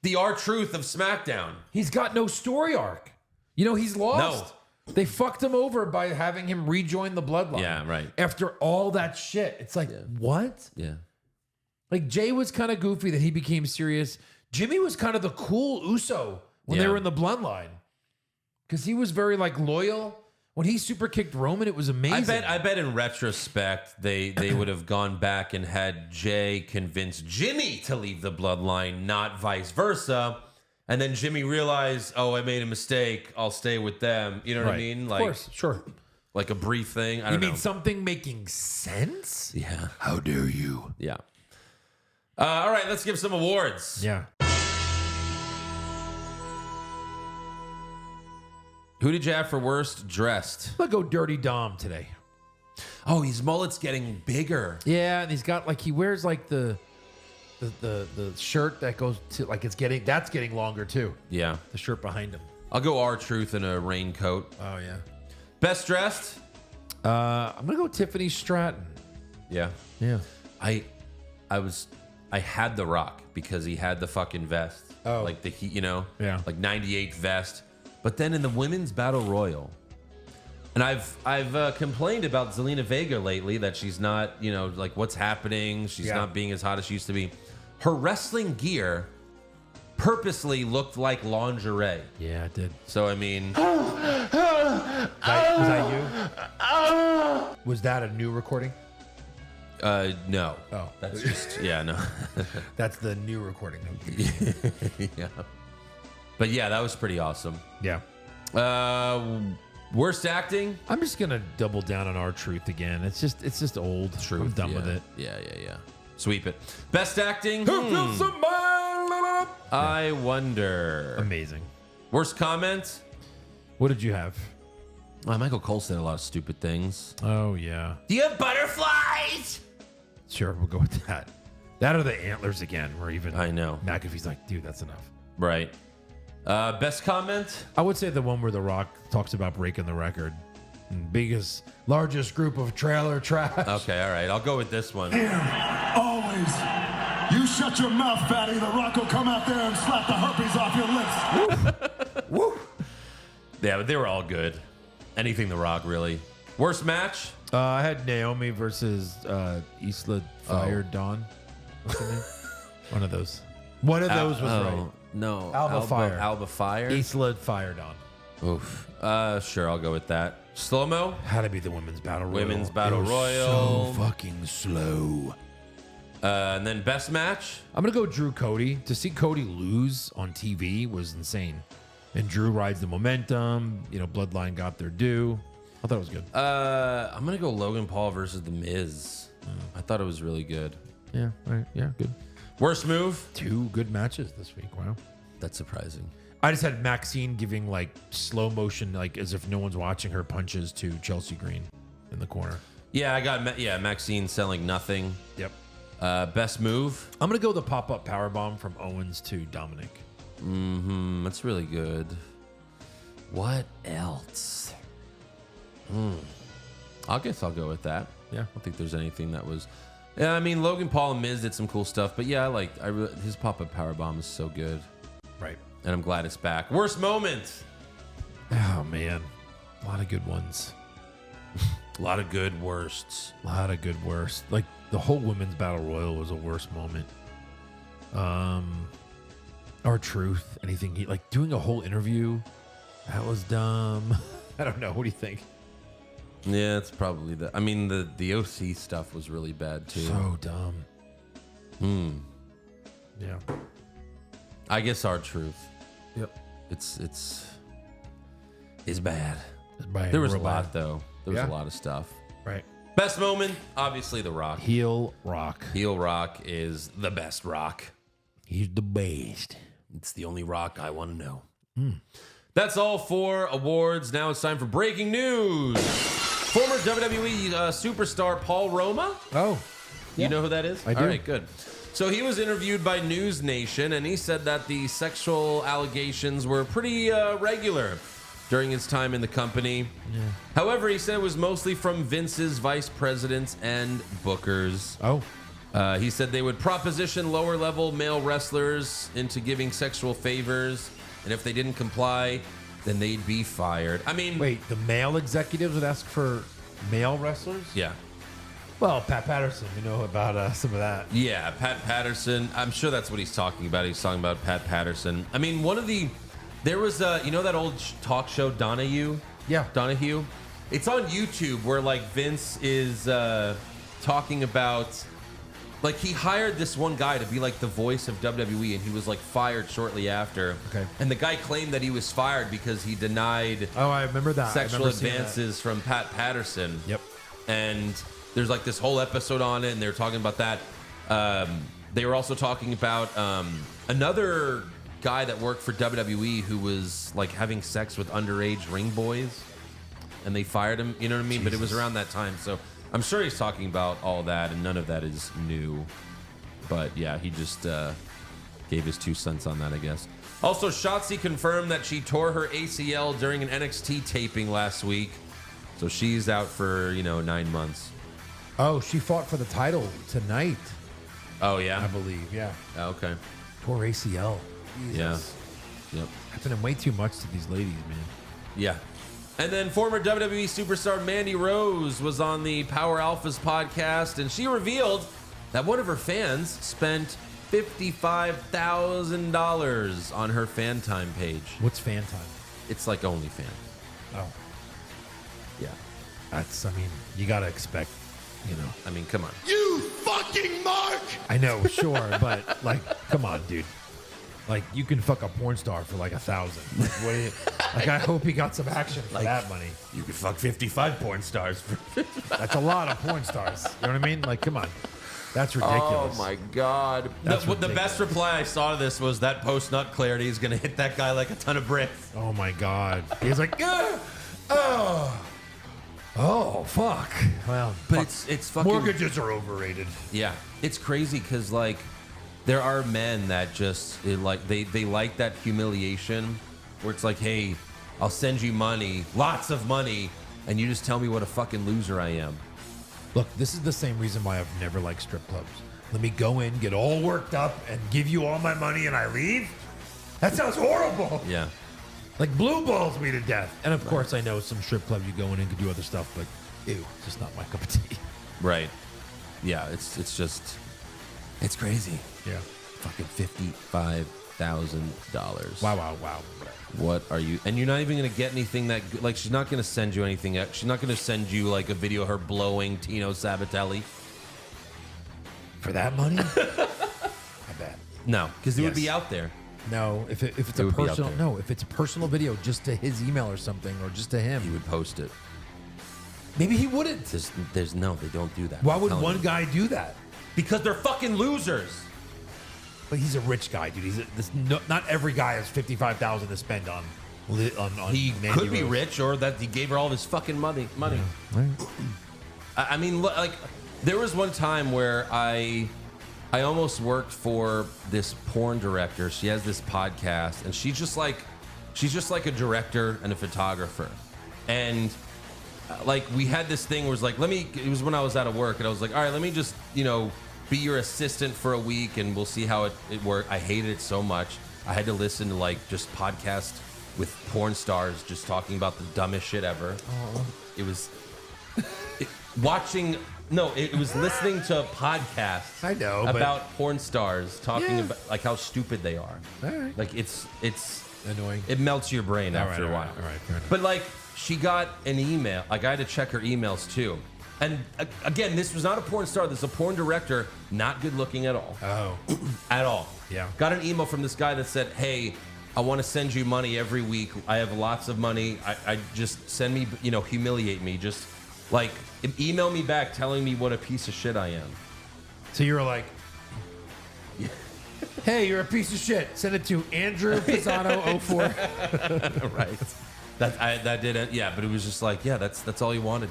the R-Truth of SmackDown. He's got no story arc. He's lost. No. They fucked him over by having him rejoin the bloodline. Yeah, right. After all that shit. It's like, what? Yeah. Like Jay was kind of goofy that he became serious. Jimmy was kind of the cool Uso when they were in the bloodline. Because he was very loyal. When he super kicked Roman, it was amazing. I bet in retrospect they would have gone back and had Jay convince Jimmy to leave the bloodline, not vice versa. and then Jimmy realized, oh, I made a mistake. I'll stay with them. You know what I mean? Of course, sure. Like a brief thing. I You don't know. mean something making sense? Yeah. How dare you? Yeah. All right, let's give some awards. Yeah. Who did you have for worst dressed? I'll go Dirty Dom today. Oh, his mullet's getting bigger. Yeah, and he's got like he wears like the shirt that goes to like that's getting longer too. Yeah. The shirt behind him. I'll go R-Truth in a raincoat. Oh yeah. Best dressed? I'm gonna go Tiffany Stratton. Yeah. Yeah. I had The Rock because he had the fucking vest. Oh. Like the heat, Yeah. like 98 vest. But then in the women's battle royal, and I've complained about Zelina Vega lately that she's not, like what's happening. She's not being as hot as she used to be. Her wrestling gear purposely looked like lingerie. Yeah, it did. So I mean, Was that you? Was that a new recording? no. Oh. That's just no. That's the new recording. Yeah. But yeah, that was pretty awesome. Yeah. Worst acting? I'm just gonna double down on R-Truth again. It's just old. I'm done with it. Yeah. Sweep it. Best acting? I wonder. Amazing. Worst comment? What did you have? Michael Cole said a lot of stupid things. Oh yeah. Do you have butterflies? Sure, we'll go with that. That or the antlers again, where even I know. McAfee's like, dude, that's enough. Right. Best comment? I would say the one where The Rock talks about breaking the record. Biggest, largest group of trailer trash. Okay, all right. I'll go with this one. Here, always. You shut your mouth, fatty. The Rock will come out there and slap the herpes off your lips. Woo. Yeah, but they were all good. Anything The Rock, really. Worst match? I had Naomi versus Isla Fire Dawn. What's her name? One of those. One of those was right. No. Alba Fire. Alba Fire? Isla Fire Dawn. Oof. Sure, I'll go with that. Slow-mo? Had to be the women's battle royal. Women's battle It was royal. So fucking slow. And then best match? I'm gonna go Drew Cody. To see Cody lose on TV was insane. And Drew rides the momentum. Bloodline got their due. I thought it was good. I'm gonna go Logan Paul versus The Miz. I thought it was really good. Yeah, right. Yeah, good. Worst move? 2 good matches this week. Wow. That's surprising. I just had Maxine giving like slow motion, like as if no one's watching her punches to Chelsea Green in the corner. Yeah, I got Maxine selling nothing. Yep. Best move? I'm gonna go the pop-up powerbomb from Owens to Dominic. That's really good. What else? I guess I'll go with that. Yeah. I don't think there's anything that was. Yeah, I mean Logan Paul and Miz did some cool stuff, but yeah, his pop-up powerbomb is so good, Right. and I'm glad it's back. Worst moment? Oh man, a lot of good ones. A lot of good worsts. A lot of good worst. Like the whole women's battle royal was a worst moment. R-Truth, anything like doing a whole interview, that was dumb. I don't know. What do you think? Yeah, it's probably I mean, the OC stuff was really bad too. So dumb. Yeah. I guess R-Truth. Yep. It's bad. By There was a real lot bad. though. There was Yeah. a lot of stuff. Right. Best moment, obviously The Rock. Heel Rock. Heel Rock is the best Rock. He's the best. It's the only Rock I want to know. That's all for awards. Now it's time for breaking news. Former WWE superstar Paul Roma. Oh. You know who that is? I do. All right, good. So he was interviewed by News Nation, and he said that the sexual allegations were pretty regular during his time in the company. Yeah. However, he said it was mostly from Vince's vice presidents and bookers. Oh. He said they would proposition lower-level male wrestlers into giving sexual favors, and if they didn't comply, then they'd be fired. I mean... Wait, the male executives would ask for male wrestlers? Yeah. Well, Pat Patterson, we know about some of that. Yeah, Pat Patterson. I'm sure that's what he's talking about. He's talking about Pat Patterson. I mean, there was, that old talk show, Donahue? Yeah. Donahue? It's on YouTube where, Vince is talking about Like, he hired this one guy to be like the voice of WWE, and he was like fired shortly after. Okay. And the guy claimed that he was fired because he denied Oh, I remember that. sexual advances from Pat Patterson. Yep. And there's like this whole episode on it, and they were talking about that. They were also talking about another guy that worked for WWE who was like having sex with underage ring boys, and they fired him. You know what I mean? But it was around that time, so I'm sure he's talking about all that, and none of that is new. But yeah, he just gave his 2 cents on that, I guess. Also, Shotzi confirmed that she tore her ACL during an NXT taping last week, so she's out for 9 months. Oh, she fought for the title tonight, Oh yeah. I believe. Yeah. Oh, okay. Tore ACL. Yeah. Yep. Happening way too much to these ladies, man. Yeah. And then former WWE superstar Mandy Rose was on the Power Alphas podcast, and she revealed that one of her fans spent $55,000 on her fan time page. What's fan time? It's like OnlyFans. Oh, Yeah. that's. I mean, you gotta expect. I mean, come on. You fucking mark! I know, sure, but like, come on, dude. Like, you can fuck a porn star for like 1,000. Like, what do you, like, I hope he got some action for that money. You could fuck 55 porn stars for That's a lot of porn stars. You know what I mean? Like, come on. That's ridiculous. Oh my God. That's The ridiculous. best reply I saw to this was that post nut clarity is going to hit that guy like a ton of bricks. Oh my God. He's like, oh, fuck. Well, But fuck. it's fucking. Mortgages are overrated. Yeah, it's crazy because like there are men that just they like that humiliation where it's like, hey, I'll send you money, lots of money, and you just tell me what a fucking loser I am. Look, this is the same reason why I've never liked strip clubs. Let me go in, get all worked up, and give you all my money and I leave? That sounds horrible. Yeah, Like blue balls me to death. And of course, I know some strip club you go in and can do other stuff, but ew, it's just not my cup of tea. right. Yeah, it's crazy. Yeah. Fucking $55,000. Wow. What are you? And you're not even gonna get anything that like she's not gonna send you anything. She's not gonna send you like a video of her blowing Tino Sabatelli. For that money? I bet. No, because it would Yes. be out there. No, if it's It a would be out personal, there. no, if it's a personal video just to his email or something, or just to him, He would post it. maybe he wouldn't. There's no, they don't do that. Why I'm would telling one you. guy do that? Because they're fucking losers. But he's a rich guy, dude. Not every guy has $55,000 to spend on. He Mandy could be Rose. rich, or that he gave her all of his fucking money. I mean, like, there was one time where I almost worked for this porn director. She has this podcast, and she's just like a director and a photographer. And like, we had this thing where it was like, it was when I was out of work, and I was like, all right, let me just, be your assistant for a week, and we'll see how it worked. I hated it so much. I had to listen to like just podcasts with porn stars just talking about the dumbest shit ever. It was watching. No, it was listening to podcasts. I know, but- about porn stars talking Yeah. about like how stupid they are. All right. Like it's Annoying. it melts your brain All after right, a all while. right, all right, fair enough. But like she got an email. Like I had to check her emails too. And again, this was not a porn star. This is a porn director, not good looking at all. Oh. At all. Yeah. Got an email from this guy that said, hey, I want to send you money every week. I have lots of money. I just send me, humiliate me. Just like email me back telling me what a piece of shit I am. So you were like, hey, you're a piece of shit. Send it to Andrew Pisano 04. Right. That didn't. Yeah, but it was just like, yeah, that's all he wanted.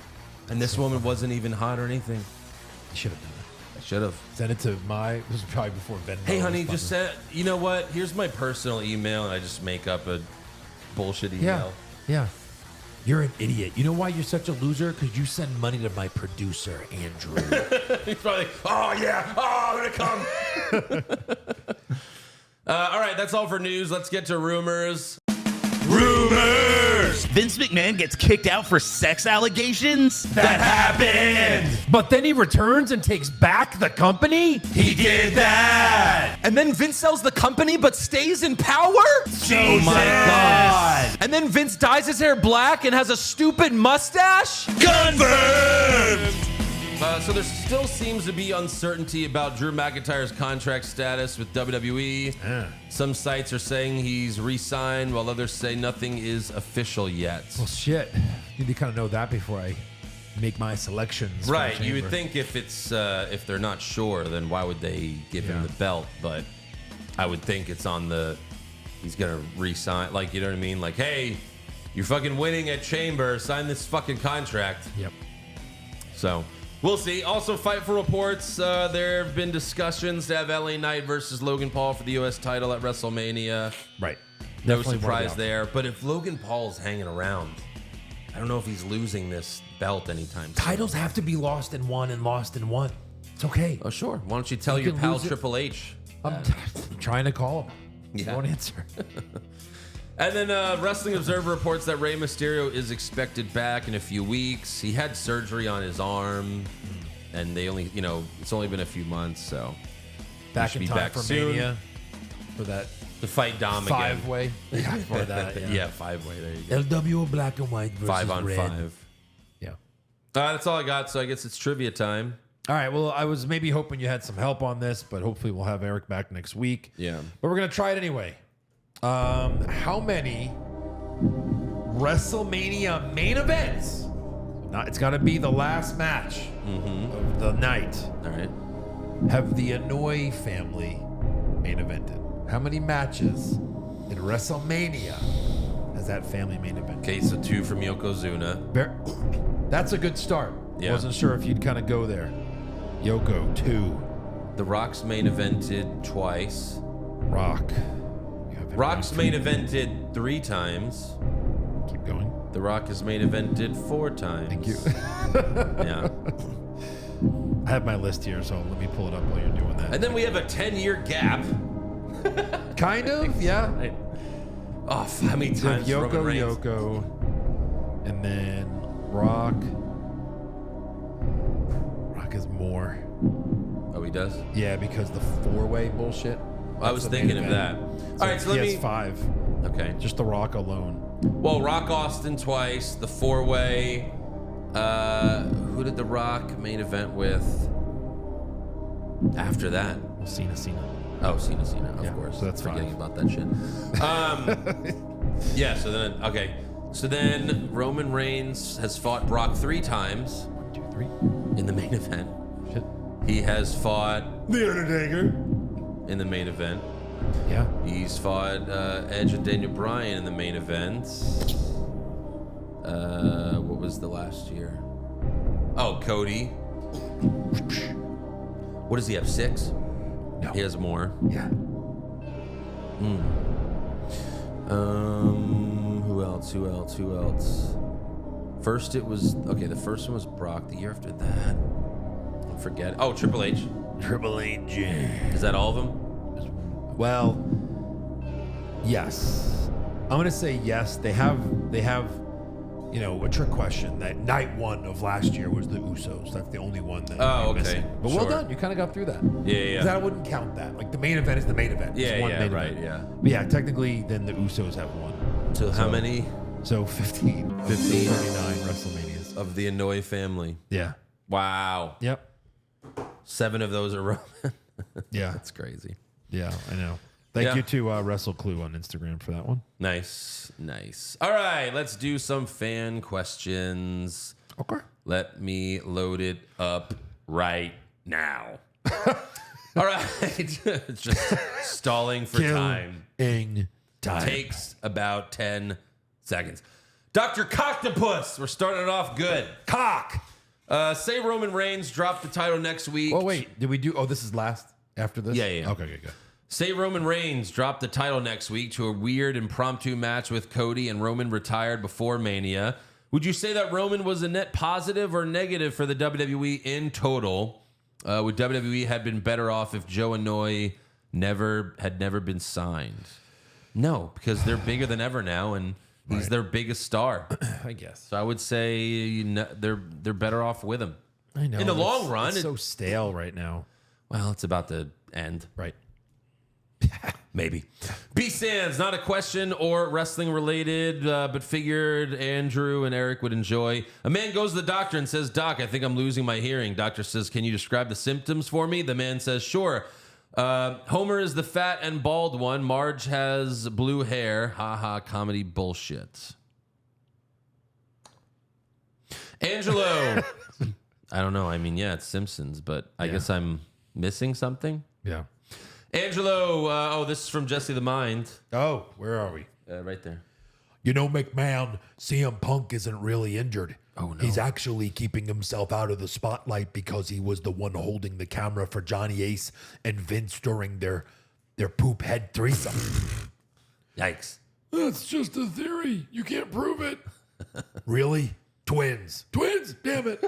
And this woman wasn't even hot or anything. You should have done it. I should have. Send it to this was probably before Venmo. Hey, was honey, fucking- just send. You know what? Here's my personal email, and I just make up a bullshit email. Yeah. You're an idiot. You know why you're such a loser? Because you send money to my producer, Andrew. He's probably, oh yeah, oh, I'm gonna come. All right, that's all for news. Let's get to rumors. Rumors! Vince McMahon gets kicked out for sex allegations? That happened! But then he returns and takes back the company? He did that! And then Vince sells the company but stays in power? Jesus! Oh my God. And then Vince dyes his hair black and has a stupid mustache? Confirmed! So there still seems to be uncertainty about Drew McIntyre's contract status with WWE. Some sites are saying he's re-signed, while others say nothing is official yet. Well, shit. You need to kind of know that before I make my selections. for Right, the you would chamber. think if they're not sure, then why would they give him Yeah. the belt? But I would think it's on he's gonna re-sign, like, you know what I mean? Like, hey, you're fucking winning at Chamber, sign this fucking contract. Yep. So we'll see. Also, Fightful reports there have been discussions to have LA Knight versus Logan Paul for the U.S. title at WrestleMania. Right. No Definitely surprise one there. But if Logan Paul's hanging around, I don't know if he's losing this belt anytime soon. Titles have to be lost in one and lost in one. It's okay. Oh, sure. Why don't you tell You your can pal lose it. Triple H? I'm trying to call him. He Yeah. won't answer. And then Wrestling Observer reports that Rey Mysterio is expected back in a few weeks. He had surgery on his arm, and they only, it's only been a few months, so Back should in be time back for soon. Mania. For that to fight Dom again. five-way. Yeah, for that. Yeah. Yeah, 5-way. There you go. LWO black and white versus 5-on-5. red. Yeah. That's all I got. So I guess it's trivia time. All right. Well, I was maybe hoping you had some help on this, but hopefully we'll have Eric back next week. Yeah. But we're gonna try it anyway. How many WrestleMania main events? It's got to be the last match of the night. All right. Have the Hanoi family main evented? How many matches in WrestleMania has that family main event? Okay, so 2 from Yokozuna. That's a good start. Yeah. Wasn't sure if you'd kind of go there. Yoko, 2. The Rock's main evented twice. Rock. You have him Rock's down main for- evented 3 times. Keep going. The Rock has main evented 4 times. Thank you. Yeah. I have my list here, so let me pull it up while you're doing that. And then we have a 10-year gap. Kind of, yeah. Right. Oh, how many So times Roman Yoko, Reigns? Yoko, and then Rock. Rock is more. Oh, he does? Yeah, because the 4-way bullshit. I was That's the main thinking of that. event. All right, so let he me... has 5. Okay. Just the Rock alone. Well, Rock Austin twice, the 4-way. Who did The Rock main event with after that? Well, Cena. Oh, Cena, of Yeah, course. so that's forgetting 5. about that shit. Yeah, so then, okay. So then Roman Reigns has fought Brock 3 times 1, 2, 3. in the main event. Shit. He has fought The Undertaker. in the main event. Yeah. He's fought Edge and Daniel Bryan in the main event. What was the last year? Oh, Cody. What does he have? 6? No. He has more. Yeah. Who else? First it was, okay, the first one was Brock. The year after that, I forget. Oh, Triple H. Triple H. Is that all of them? Well, yes. I'm gonna say yes. They have, a trick question. That night 1 of last year was the Usos. That's the only one that. Oh, you're okay. missing. But well Sure. done. You kind of got through that. Yeah. 'Cause I wouldn't count that. Like the main event is the main event. It's Yeah, one yeah, main right, event. yeah. But yeah, technically, then the Usos have one. So how many So 15. 15. 39 WrestleManias. of the Hanoi family? Yeah. Wow. Yep. 7 of those are Roman. Yeah. That's crazy. Yeah. I know. Thank Yeah. you to WrestleClue on Instagram for that one. Nice. All right, let's do some fan questions. Okay. Let me load it up right now. All right. It's just stalling for time. Killing time. Takes about 10 seconds. Dr. Coctopus, we're starting it off good. Cock. Say Roman Reigns dropped the title next week. Oh wait, did we do? Oh, this is last after this. Yeah. Okay, good. Say Roman Reigns dropped the title next week to a weird impromptu match with Cody and Roman retired before Mania. Would you say that Roman was a net positive or negative for the WWE in total? Would WWE have been better off if Joe Hanoi had never been signed? No, because they're bigger than ever now, and he's their biggest star. I guess. So I would say they're better off with him. I know. In the long run, it's so stale right now. Well, it's about to end. Right. Maybe. B Sands, not a question or wrestling related, but figured Andrew and Eric would enjoy. A man goes to the doctor and says, Doc, I think I'm losing my hearing. Doctor says, can you describe the symptoms for me? The man says, sure. Homer is the fat and bald one. Marge has blue hair. Ha ha, comedy bullshit. Angelo. I don't know. I mean, yeah, it's Simpsons, but I guess I'm missing something. Yeah. Angelo, this is from Jesse the Mind. Oh, where are we? Right there. You know, McMahon, CM Punk isn't really injured. Oh, no. He's actually keeping himself out of the spotlight because he was the one holding the camera for Johnny Ace and Vince during their poop head threesome. Yikes. That's just a theory. You can't prove it. Really? Twins. Twins? Damn it.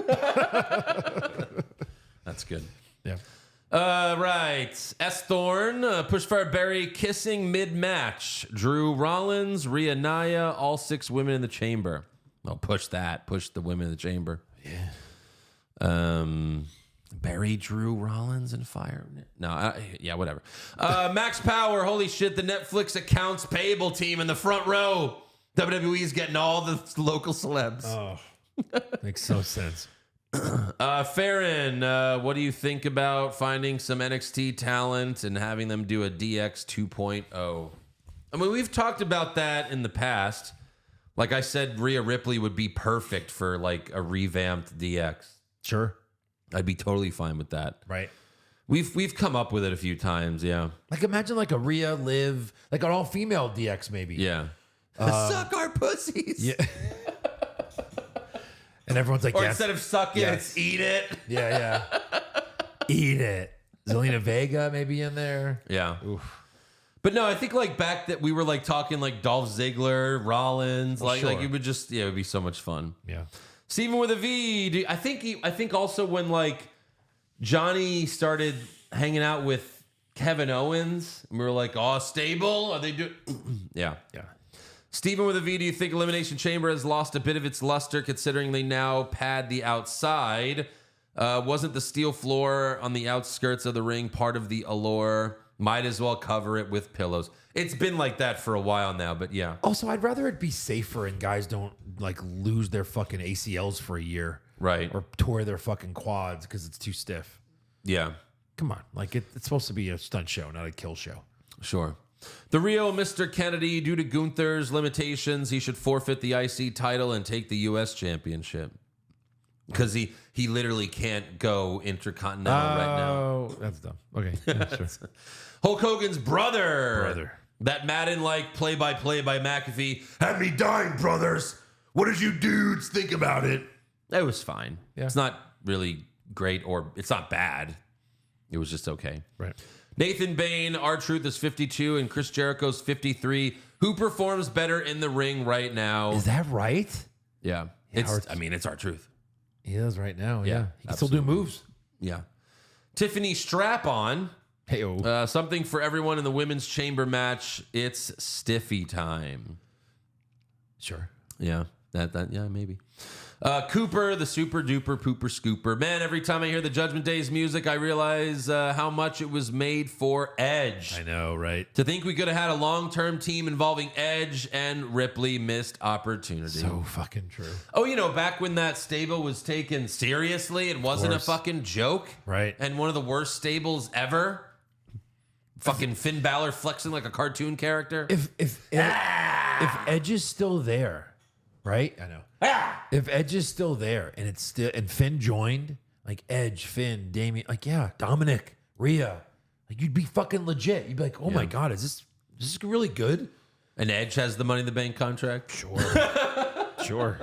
That's good. Yeah. Right. S. Thorne, Pushfire Barry kissing mid-match. Drew Rollins, Rhea Naya, all 6 women in the chamber. Well, push that. Push the women in the chamber. Yeah. Barry, Drew Rollins, and Fire. No, yeah, whatever. Max Power, holy shit, the Netflix accounts payable team in the front row. WWE's getting all the local celebs. Oh, makes no sense. Farron, what do you think about finding some NXT talent and having them do a DX 2.0? I mean, we've talked about that in the past. Like I said, Rhea Ripley would be perfect for like a revamped DX. Sure. I'd be totally fine with that. Right. We've come up with it a few times, yeah. Like imagine like a Rhea, Liv, like an all-female DX maybe. Yeah. Suck our pussies. Yeah. And everyone's like, Or yes. instead of suck it, Yes. it's eat it. Yeah, yeah. Eat it. Zelina Vega maybe in there. Yeah. But no, I think like back that we were like talking like Dolph Ziggler, Rollins, like sure. it would just it would be so much fun. Yeah. Steven with a V. I think also when like Johnny started hanging out with Kevin Owens, and we were like, oh, stable? Are they doing? Yeah. Yeah. Steven with a V, do you think Elimination Chamber has lost a bit of its luster considering they now pad the outside? Wasn't the steel floor on the outskirts of the ring part of the allure? Might as well cover it with pillows. It's been like that for a while now, but yeah. Also, I'd rather it be safer and guys don't like lose their fucking ACLs for a year. Right. Or tore their fucking quads because it's too stiff. Yeah. Come on. Like it's supposed to be a stunt show, not a kill show. Sure. The real Mr. Kennedy, due to Gunther's limitations, he should forfeit the IC title and take the U.S. championship. Because he literally can't go intercontinental right now. Oh, that's dumb. Okay. Yeah, sure. Hulk Hogan's brother. Brother. That Madden-like play-by-play by McAfee. Had me dying, brothers. What did you dudes think about it? It was fine. Yeah. It's not really great or it's not bad. It was just okay. Right. Nathan Bain, R-Truth is 52 and Chris Jericho's 53. Who performs better in the ring right now? Is that right? Yeah. It's R-Truth. He is right now. Yeah, Yeah. He can still do moves. Yeah. Tiffany Strap-On. Hey, Something for everyone in the women's chamber match. It's stiffy time. sure. Yeah. Yeah, maybe. Cooper, the super duper pooper scooper. Man, every time I hear the Judgment Day's music, I realize how much it was made for Edge. I know, right? To think we could have had a long-term team involving Edge and Ripley, missed opportunity. So fucking true. Oh, back when that stable was taken seriously, it wasn't a course. fucking joke. Right. And one of the worst stables ever. Fucking Finn Balor flexing like a cartoon character. If Edge is still there, right? I know. If Edge is still there and it's still and Finn joined, like Edge, Finn, Damien, like yeah, Dominic, Rhea, like you'd be fucking legit. You'd be like, oh my god, is this really good? And Edge has the Money in the Bank contract. Sure.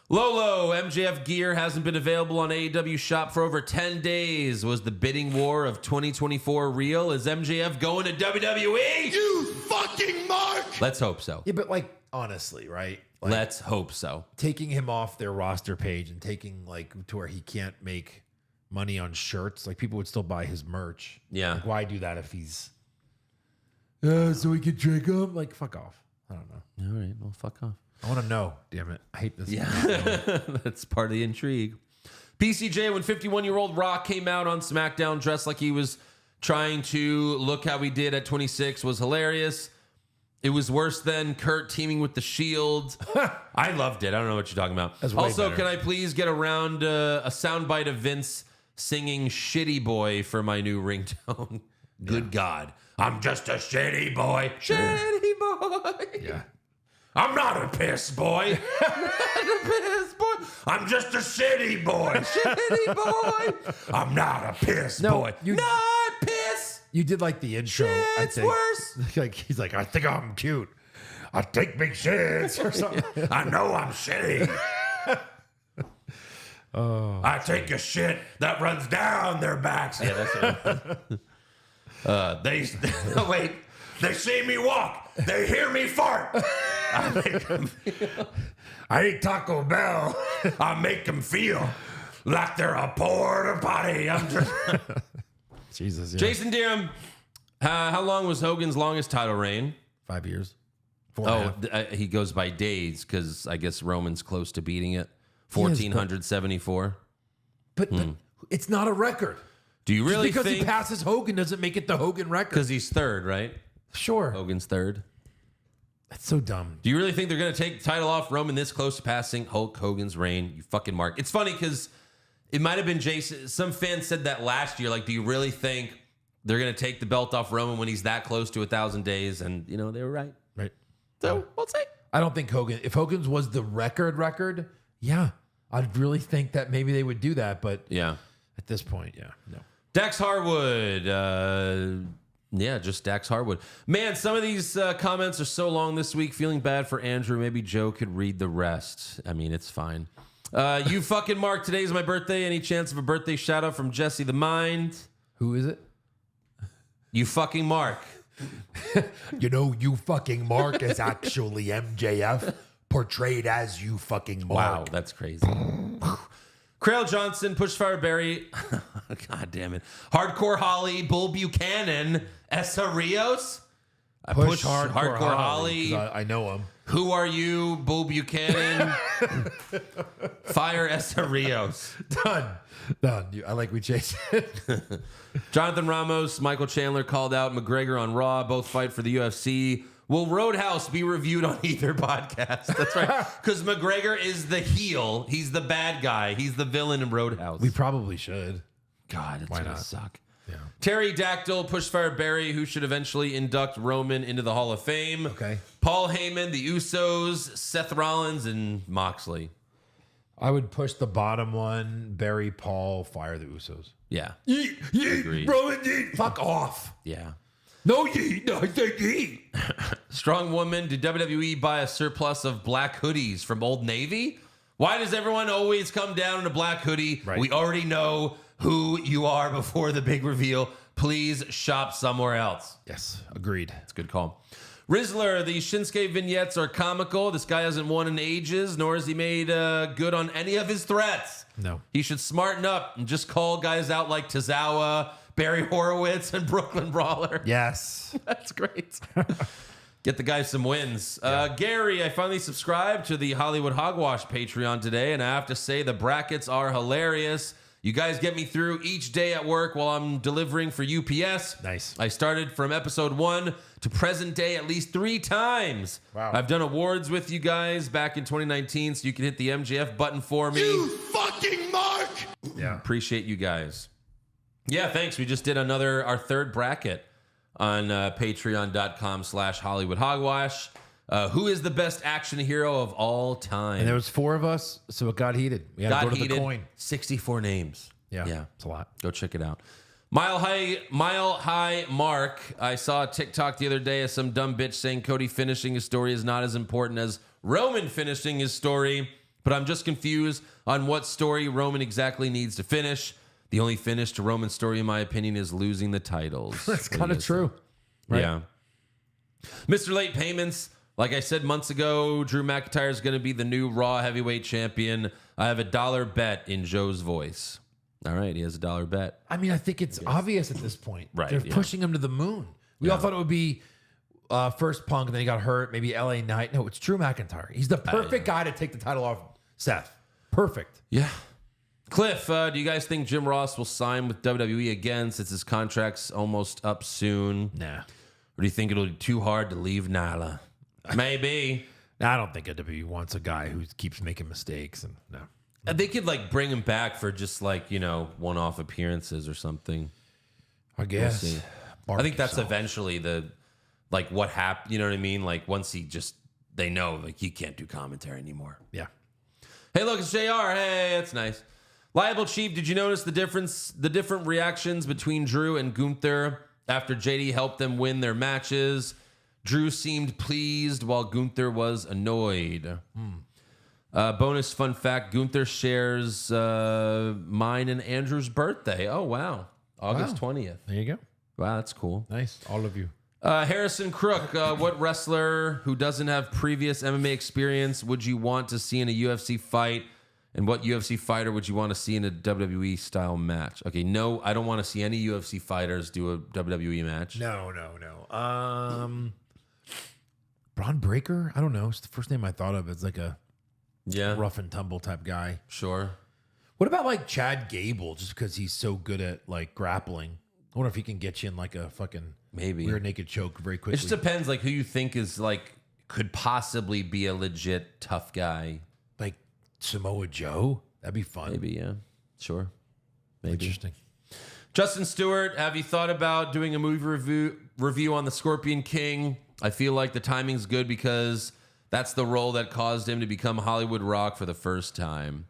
Lolo, MJF gear hasn't been available on AEW Shop for over 10 days. Was the bidding war of 2024 real? Is MJF going to WWE? You fucking mark! Let's hope so. Yeah, but like honestly, right? Like, Let's hope so. taking him off their roster page and taking like to where he can't make money on shirts, like people would still buy his merch. Yeah. Like, why do that if he's so we can drink him? Like fuck off. I don't know. All right, well, fuck off. I want to know. Damn it. I hate this. Yeah, that's part of the intrigue. PCJ, when 51-year-old Rock came out on SmackDown dressed like he was trying to look how we did at 26 was hilarious. It was worse than Kurt teaming with the Shield. I loved it. I don't know what you're talking about. That's way Also, better. can I please get around a soundbite of Vince singing Shitty Boy for my new ringtone? Good God. I'm just a shitty boy. Shitty boy. Yeah. I'm not a piss boy. I'm not a piss boy. I'm just a shitty boy. Shitty boy. I'm not a piss boy. Not piss. You did like the intro. I It's think. worse. Like he's like, I think I'm cute. I take big shits or something. I know I'm shitty. I take a shit that runs down their backs. Yeah, that's it. Wait. They see me walk. They hear me fart. I make them feel. I eat Taco Bell. I make them feel like they're a porta potty. I'm just Jesus. Yeah. Jason Deerham. How long was Hogan's longest title reign? 5 years. 4.5. He goes by days because I guess Roman's close to beating it. 1,474. But it's not a record. Do you really Just because think? he passes Hogan doesn't make it the Hogan record. Because he's third, right? Sure. Hogan's third. That's so dumb. Do you really think they're going to take the title off Roman this close to passing Hulk Hogan's reign? You fucking mark. It's funny because it might have been Jason. Some fans said that last year. Like, do you really think they're going to take the belt off Roman when he's that close to 1,000 days? And, you know, they were right. Right. So, we'll see. I don't think Hogan, if Hogan's was the record, yeah, I'd really think that maybe they would do that. But Yeah. at this point, yeah, no. Dax Harwood. Just Dax Harwood. Man, some of these comments are so long this week. Feeling bad for Andrew. Maybe Joe could read the rest. I mean, it's fine. You fucking Mark. Today's my birthday. Any chance of a birthday shout out from Jesse the Mind? Who is it? You fucking Mark. You know, you fucking Mark is actually MJF portrayed as you fucking Mark. Wow, that's crazy. Crail Johnson, Pushfire Barry. God damn it. Hardcore Holly, Bull Buchanan, Essa Rios. Push Hardcore Holly. 'cause I know him. Who are you, Bull Buchanan? Fire Essa Rios. Done. I like we changed it. Jonathan Ramos, Michael Chandler called out McGregor on Raw. Both fight for the UFC. Will Roadhouse be reviewed on either podcast? That's right. Because McGregor is the heel. He's the bad guy. He's the villain in Roadhouse. We probably should. God, it's Why going to not? suck. Yeah. Terry Dactyl, Pushfire Barry, who should eventually induct Roman into the Hall of Fame. Okay. Paul Heyman, the Usos, Seth Rollins, and Moxley. I would push the bottom one. Barry, Paul, fire the Usos. Yeah. Yeet, Agreed. Roman, yeet. Fuck off. Yeah. No yeet. No, I say yeet. Strong Woman, did WWE buy a surplus of black hoodies from Old Navy? Why does everyone always come down in a black hoodie? Right. We already know who you are before the big reveal. Please shop somewhere else. Yes, agreed. That's a good call. Rizzler, the Shinsuke vignettes are comical. This guy hasn't won in ages, nor has he made good on any of his threats. No. He should smarten up and just call guys out like Tozawa, Barry Horowitz, and Brooklyn Brawler. Yes. That's great. Get the guy some wins. Gary, I finally subscribed to the Hollywood Hogwash Patreon today, and I have to say the brackets are hilarious. You guys get me through each day at work while I'm delivering for UPS. Nice. I started from episode 1 to present day at least 3 times. Wow. I've done awards with you guys back in 2019, so you can hit the MJF button for me. You fucking Mark! Yeah. Appreciate you guys. Yeah, thanks. We just did our third bracket on patreon.com/Hollywood Hogwash. Who is the best action hero of all time? And there was 4 of us, so it got heated. We had to go to the coin. 64 names. Yeah. It's a lot. Go check it out. Mile High Mark. I saw a TikTok the other day of some dumb bitch saying Cody finishing his story is not as important as Roman finishing his story, but I'm just confused on what story Roman exactly needs to finish. The only finish to Roman's story, in my opinion, is losing the titles. That's What do kind you of guys true. Right? Yeah. Mr. Late Payments. Like I said months ago, Drew McIntyre is going to be the new Raw heavyweight champion. I have a $1 bet in Joe's voice. All right, he has a $1 bet. I mean, I think it's obvious at this point. Right, They're yeah. pushing him to the moon. We all thought it would be first Punk, and then he got hurt. Maybe LA Knight. No, it's Drew McIntyre. He's the perfect guy to take the title off Seth. Perfect. Yeah. Cliff, do you guys think Jim Ross will sign with WWE again since his contract's almost up soon? Nah. Or do you think it'll be too hard to leave Nyla? Maybe. I don't think WWE wants a guy who keeps making mistakes. And no. They could like bring him back for just like, one-off appearances or something. I guess. see. I think that's eventually what happened. You know what I mean? Like once they know like he can't do commentary anymore. Yeah. Hey, look, it's JR. Hey, that's nice. Liable Chief, did you notice the different reactions between Drew and Gunther after JD helped them win their matches? Drew seemed pleased while Gunther was annoyed. Bonus fun fact, Gunther shares mine and Andrew's birthday. Oh, wow. August 20th. There you go. Wow, that's cool. Nice. All of you. Harrison Crook, what wrestler who doesn't have previous MMA experience would you want to see in a UFC fight? And what UFC fighter would you want to see in a WWE style match? Okay, no, I don't want to see any UFC fighters do a WWE match. No. Braun Breaker? I don't know. It's the first name I thought of. It's like a rough and tumble type guy. Sure. What about like Chad Gable? Just because he's so good at like grappling. I wonder if he can get you in like a fucking rear naked choke very quickly. It just depends like who you think is like could possibly be a legit tough guy. Like Samoa Joe? That'd be fun. Maybe, yeah. Sure. Maybe. Interesting. Justin Stewart, have you thought about doing a movie review on the Scorpion King? I feel like the timing's good because that's the role that caused him to become Hollywood Rock for the first time.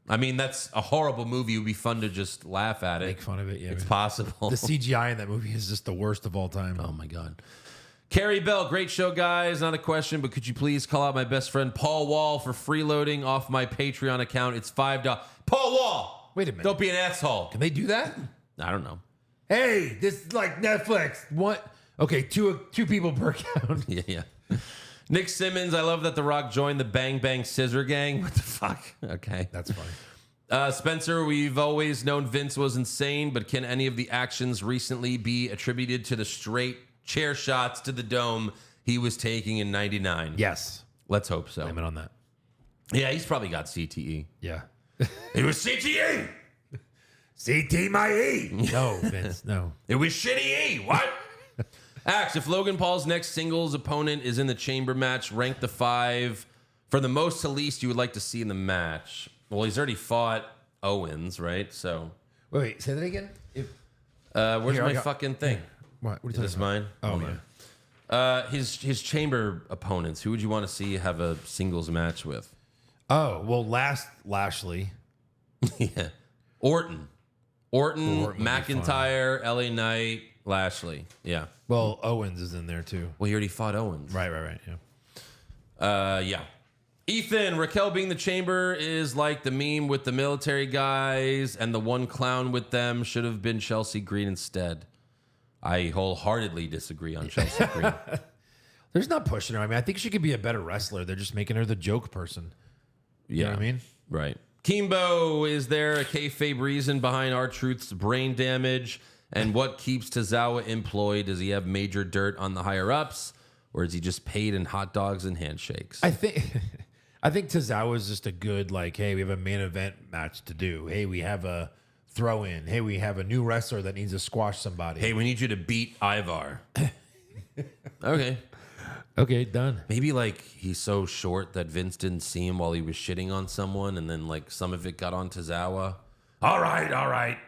I mean, that's a horrible movie. It would be fun to just laugh at it. Make fun of it, yeah. It's possible. The CGI in that movie is just the worst of all time. Oh, my God. Carrie Bell, great show, guys. Not a question, but could you please call out my best friend Paul Wall for freeloading off my Patreon account? It's $5. Paul Wall! Wait a minute. Don't be an asshole. Can they do that? I don't know. Hey, this is like Netflix. What? Okay, two people per account. Yeah. Nick Simmons, I love that The Rock joined the Bang Bang Scissor Gang. What the fuck? Okay. That's funny. Spencer, we've always known Vince was insane, but can any of the actions recently be attributed to the straight chair shots to the dome he was taking in 99? Yes. Let's hope so. Blame it on that. Yeah, he's probably got CTE. Yeah. It was CTE! CT my E. No, Vince, no. It was shitty E. What? Axe, if Logan Paul's next singles opponent is in the chamber match, rank the 5 for the most to least you would like to see in the match. Well, he's already fought Owens, right? So, Wait, say that again? where's Here, my fucking thing? What are you Is talking this about? mine? Oh, mine. His chamber opponents. Who would you want to see have a singles match with? Oh, well, Lashley. Yeah, Orton, would be McIntyre, LA Knight, Lashley. Yeah. Well, Owens is in there too. Well, he already fought Owens. Right. Yeah. Yeah. Ethan, Raquel being the chamber is like the meme with the military guys, and the one clown with them should have been Chelsea Green instead. I wholeheartedly disagree on Chelsea Green. They're just not pushing her. I mean, I think she could be a better wrestler. They're just making her the joke person. You know what I mean? Right. Kimbo, is there a kayfabe reason behind R-Truth's brain damage? And what keeps Tozawa employed? Does he have major dirt on the higher-ups? Or is he just paid in hot dogs and handshakes? I think Tozawa is just a good, like, hey, we have a main event match to do. Hey, we have a throw-in. Hey, we have a new wrestler that needs to squash somebody. Hey, we need you to beat Ivar. Okay. Okay, done. Maybe like he's so short that Vince didn't see him while he was shitting on someone, and then like some of it got on Tozawa. All right.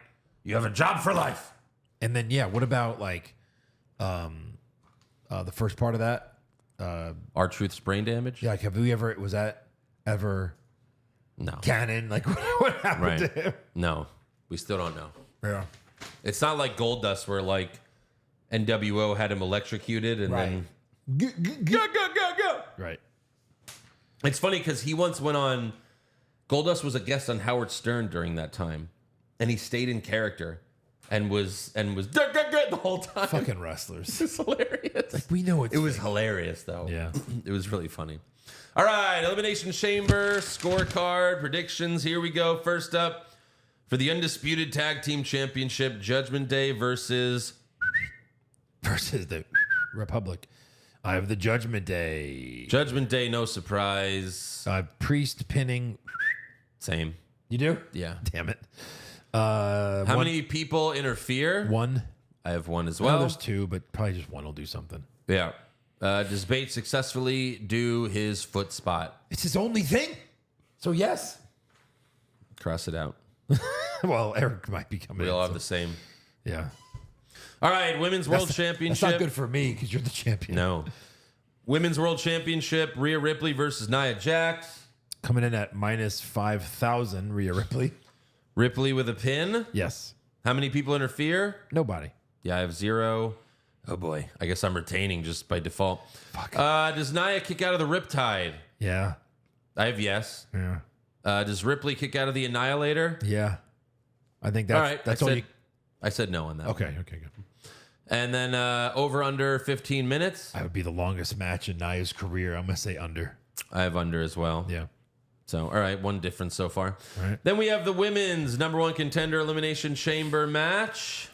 You have a job for life. And then, yeah, what about, like, the first part of that? R-Truth's brain damage? Yeah, like, was that ever No. canon? Like, what happened to him? No. We still don't know. Yeah. It's not like Goldust where like NWO had him electrocuted and then go. Right. It's funny because he once went on. Goldust was a guest on Howard Stern during that time, and he stayed in character and was the whole time. Fucking wrestlers. It's hilarious. Like, we know It was hilarious though. Yeah. It was really funny. All right, Elimination Chamber scorecard predictions. Here we go. First up, for the undisputed tag team championship, Judgment Day versus the Republic. I have the Judgment Day. Judgment Day. No surprise. Priest pinning. Same. You do? Yeah. Damn it. How many people interfere? One. I have one as Well, well. there's two, but probably just one will do something. Yeah. Does Bates successfully do his foot spot? It's his only thing. So yes. Cross it out. Well, Eric might be coming We in. all have so- the same. Yeah. All right, Women's World That's Championship. not good for me because you're the champion. No. Women's World Championship, Rhea Ripley versus Nia Jax. Coming in at minus 5,000, Rhea Ripley. Ripley with a pin. Yes. How many people interfere? Nobody. Yeah, I have 0. Oh boy, I guess I'm retaining just by default. Fuck. Does Nia kick out of the Riptide? Yeah. I have yes. Yeah. Does Ripley kick out of the Annihilator? Yeah. I think that's All right, that's I all said, you. I said no on that. Okay. Okay. Good. And then over under 15 minutes. That would be the longest match in Nia's career. I'm gonna say under. I have under as well. Yeah. So, all right, one difference so far. All right. Then we have the women's number 1 contender elimination chamber match.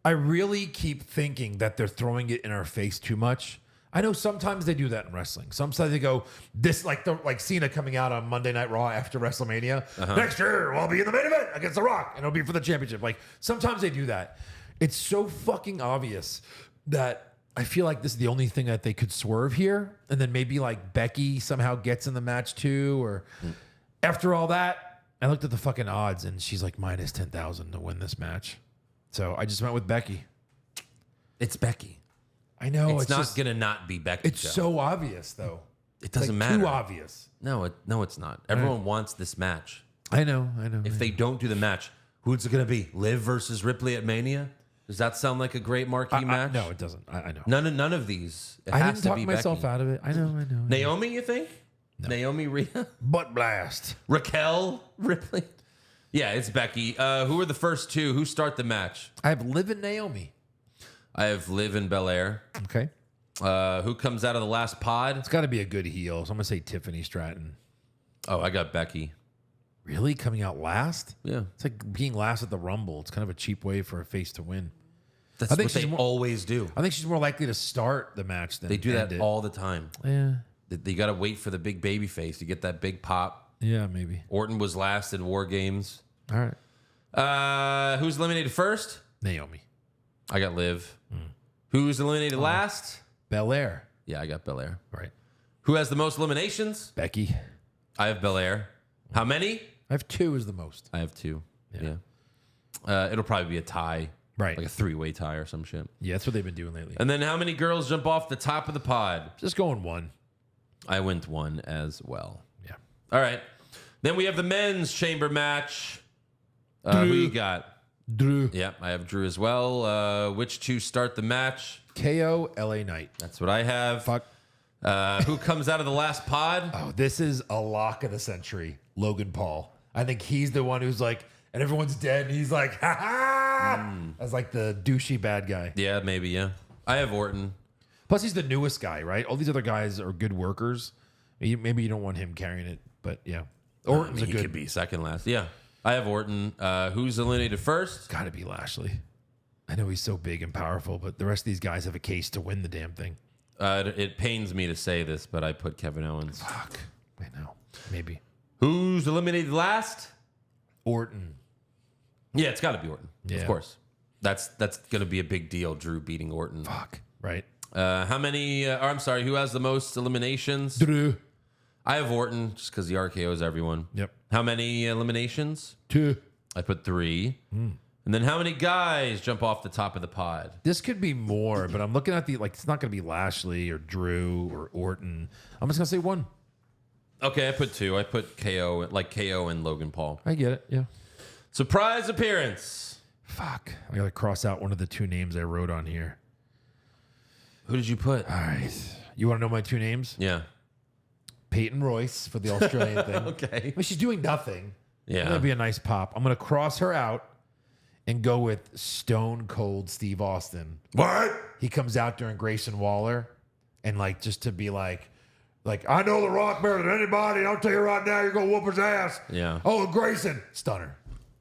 I really keep thinking that they're throwing it in our face too much. I know sometimes they do that in wrestling. Sometimes they go this like Cena coming out on Monday Night Raw after WrestleMania. Next year I'll be in the main event against The Rock, and it'll be for the championship. Like sometimes they do that. It's so fucking obvious that I feel like this is the only thing that they could swerve here, and then maybe like Becky somehow gets in the match too. Or after all that, I looked at the fucking odds, and she's like minus 10,000 to win this match. So I just went with Becky. It's Becky. I know It's not just, going to not be Becky. It's Joe. so obvious though. It It's doesn't like matter. Too obvious. No, it's not. Everyone wants this match. I know. If they don't do the match, who's it going to be? Liv versus Ripley at Mania? Does that sound like a great marquee match? No, it doesn't. I know. None of these. It I has didn't to talk be myself Becky. out of it. I know. Naomi, you think? No. Naomi, Rhea, Butt blast. Raquel, Ripley. Yeah, it's Becky. Who are the first two? Who start the match? I have Liv and Naomi. I have Liv and Belair. Okay. Who comes out of the last pod? It's got to be a good heel. So I'm gonna say Tiffany Stratton. Oh, I got Becky. Really coming out last? Yeah, It's like being last at the Rumble. It's kind of a cheap way for a face to win. that's I think what they she's more- always do. I think she's more likely to start the match than They do that end it. all the time. Yeah. They got to wait for the big baby face to get that big pop. Yeah, maybe. Orton was last in War Games. All right. Who's eliminated first? Naomi. I got Liv. Who's eliminated last? Belair. Yeah, I got Belair. Right. Who has the most eliminations? Becky. I have Belair. How many? I have 2 is the most. I have 2. Yeah. It'll probably be a tie. Right. Like a 3-way tie or some shit. Yeah, that's what they've been doing lately. And then how many girls jump off the top of the pod? Just going 1. I went 1 as well. Yeah. All right. Then we have the men's chamber match. Who you got? Drew. Yep, I have Drew as well. Which two start the match? KO LA Knight. That's what I have. Fuck. Who comes out of the last pod? Oh, this is a lock of the century. Logan Paul. I think he's the one who's like, and everyone's dead, and he's like, ha ha! As like the douchey bad guy. Yeah, maybe, yeah. I have Orton. Plus, he's the newest guy, right? All these other guys are good workers. Maybe you don't want him carrying it, but yeah. Orton's He could be second last. Yeah. I have Orton. Who's eliminated first? Gotta be Lashley. I know he's so big and powerful, but the rest of these guys have a case to win the damn thing. It pains me to say this, but I put Kevin Owens. Fuck. I know. Maybe. Who's eliminated last? Orton. Yeah, it's got to be Orton. Yeah. Of course. That's going to be a big deal, Drew beating Orton. Fuck. Right. How many, I'm sorry, who has the most eliminations? Drew. I have Orton, just because he RKOs everyone. Yep. How many eliminations? 2. I put 3. And then how many guys jump off the top of the pod? This could be more, but I'm looking at it's not going to be Lashley or Drew or Orton. I'm just going to say 1. Okay, I put 2. I put KO and Logan Paul. I get it. Yeah. Surprise appearance. Fuck. I got to cross out one of the 2 names I wrote on here. Who did you put? All right. You want to know my 2 names? Yeah. Peyton Royce for the Australian thing. Okay. I mean, she's doing nothing. Yeah. That'd be a nice pop. I'm going to cross her out and go with Stone Cold Steve Austin. What? He comes out during Grayson Waller and just to be like, I know The Rock better than anybody. I'll tell you right now, you're going to whoop his ass. Yeah. Oh, Grayson. Stunner.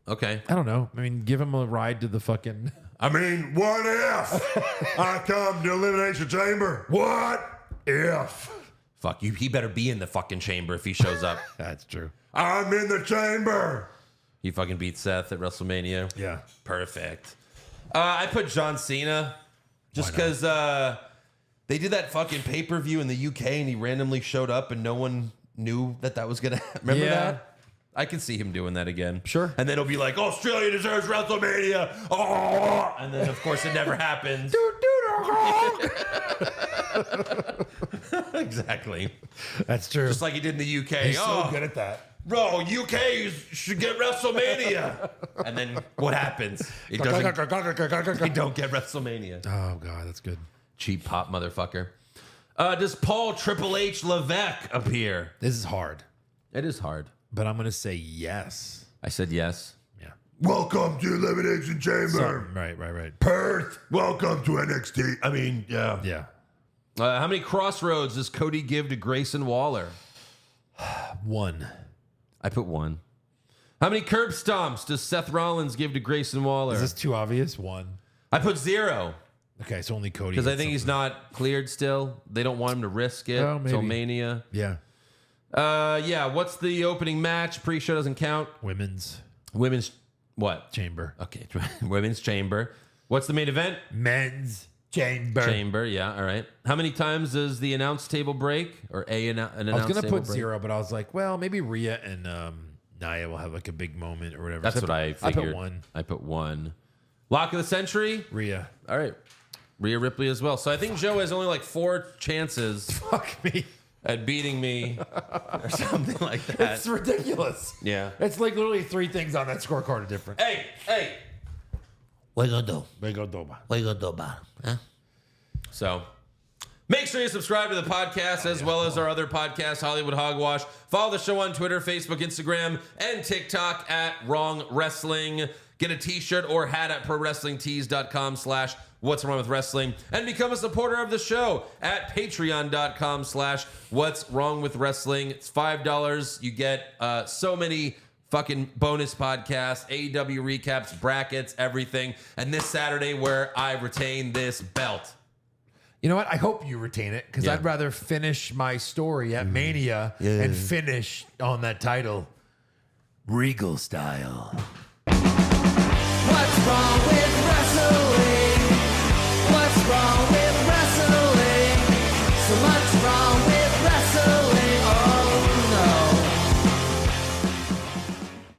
Okay. I don't know. I mean, give him a ride to the fucking... I mean, what if I come to Elimination Chamber? What if Fuck you. He better be in the fucking chamber if he shows up. That's true. I'm in the chamber? He fucking beat Seth at WrestleMania. Yeah. Perfect. I put John Cena just because they did that fucking pay-per-view in the UK and he randomly showed up and no one knew that was going to happen. Remember that? I can see him doing that again. Sure. And then it'll be like, Australia deserves WrestleMania. Oh! And then, of course, it never happens. Exactly. That's true. Just like he did in the UK. He's so good at that. Bro, UK should get WrestleMania. And then what happens? It doesn't. They don't get WrestleMania. Oh, God, that's good. Cheap pop motherfucker. Does Paul Triple H Levesque appear? This is hard, It is hard. but I'm going to say yes. I said yes. Yeah. Welcome to Elimination Chamber. Right. Perth. Welcome to NXT. I mean, yeah. Yeah. How many crossroads does Cody give to Grayson Waller? 1. I put 1. How many curb stomps does Seth Rollins give to Grayson Waller? Is this too obvious? 1. I put 0 Okay, so only Cody. because I gets think he's something. not cleared still. They don't want him to risk it Oh, till maybe. Mania. Yeah. Yeah. What's the opening match? Pre-show doesn't count. Women's Women's what? chamber. Okay, Women's Chamber. What's the main event? Men's chamber. Chamber. Yeah. All right. How many times does the announce table break or an announce I was gonna table put break? 0, but I was like, well, maybe Rhea and Nia will have like a big moment or whatever. That's So what I figured. I put 1. I put 1. Lock of the century. Rhea. All right. Rhea Ripley as well. So I think Joe has only like 4 chances Fuck me. at beating me or something like that. It's ridiculous. Yeah. It's like literally 3 things on that scorecard are different. Hey. What you gonna do? Big old doba. What you gonna do about it? Huh? So make sure you subscribe to the podcast as well as our other podcast, Hollywood Hogwash. Follow the show on Twitter, Facebook, Instagram, and TikTok at Wrong Wrestling. Get a t-shirt or hat at prowrestlingtees.com/What's Wrong with Wrestling and become a supporter of the show at patreon.com/What's Wrong with Wrestling. It's $5. You get so many fucking bonus podcasts, AEW recaps, brackets, everything. And this Saturday where I retain this belt. You know what? I hope you retain it because Yeah. I'd rather finish my story at Mania and finish on that title, Regal style. What's wrong with wrestling? What's wrong with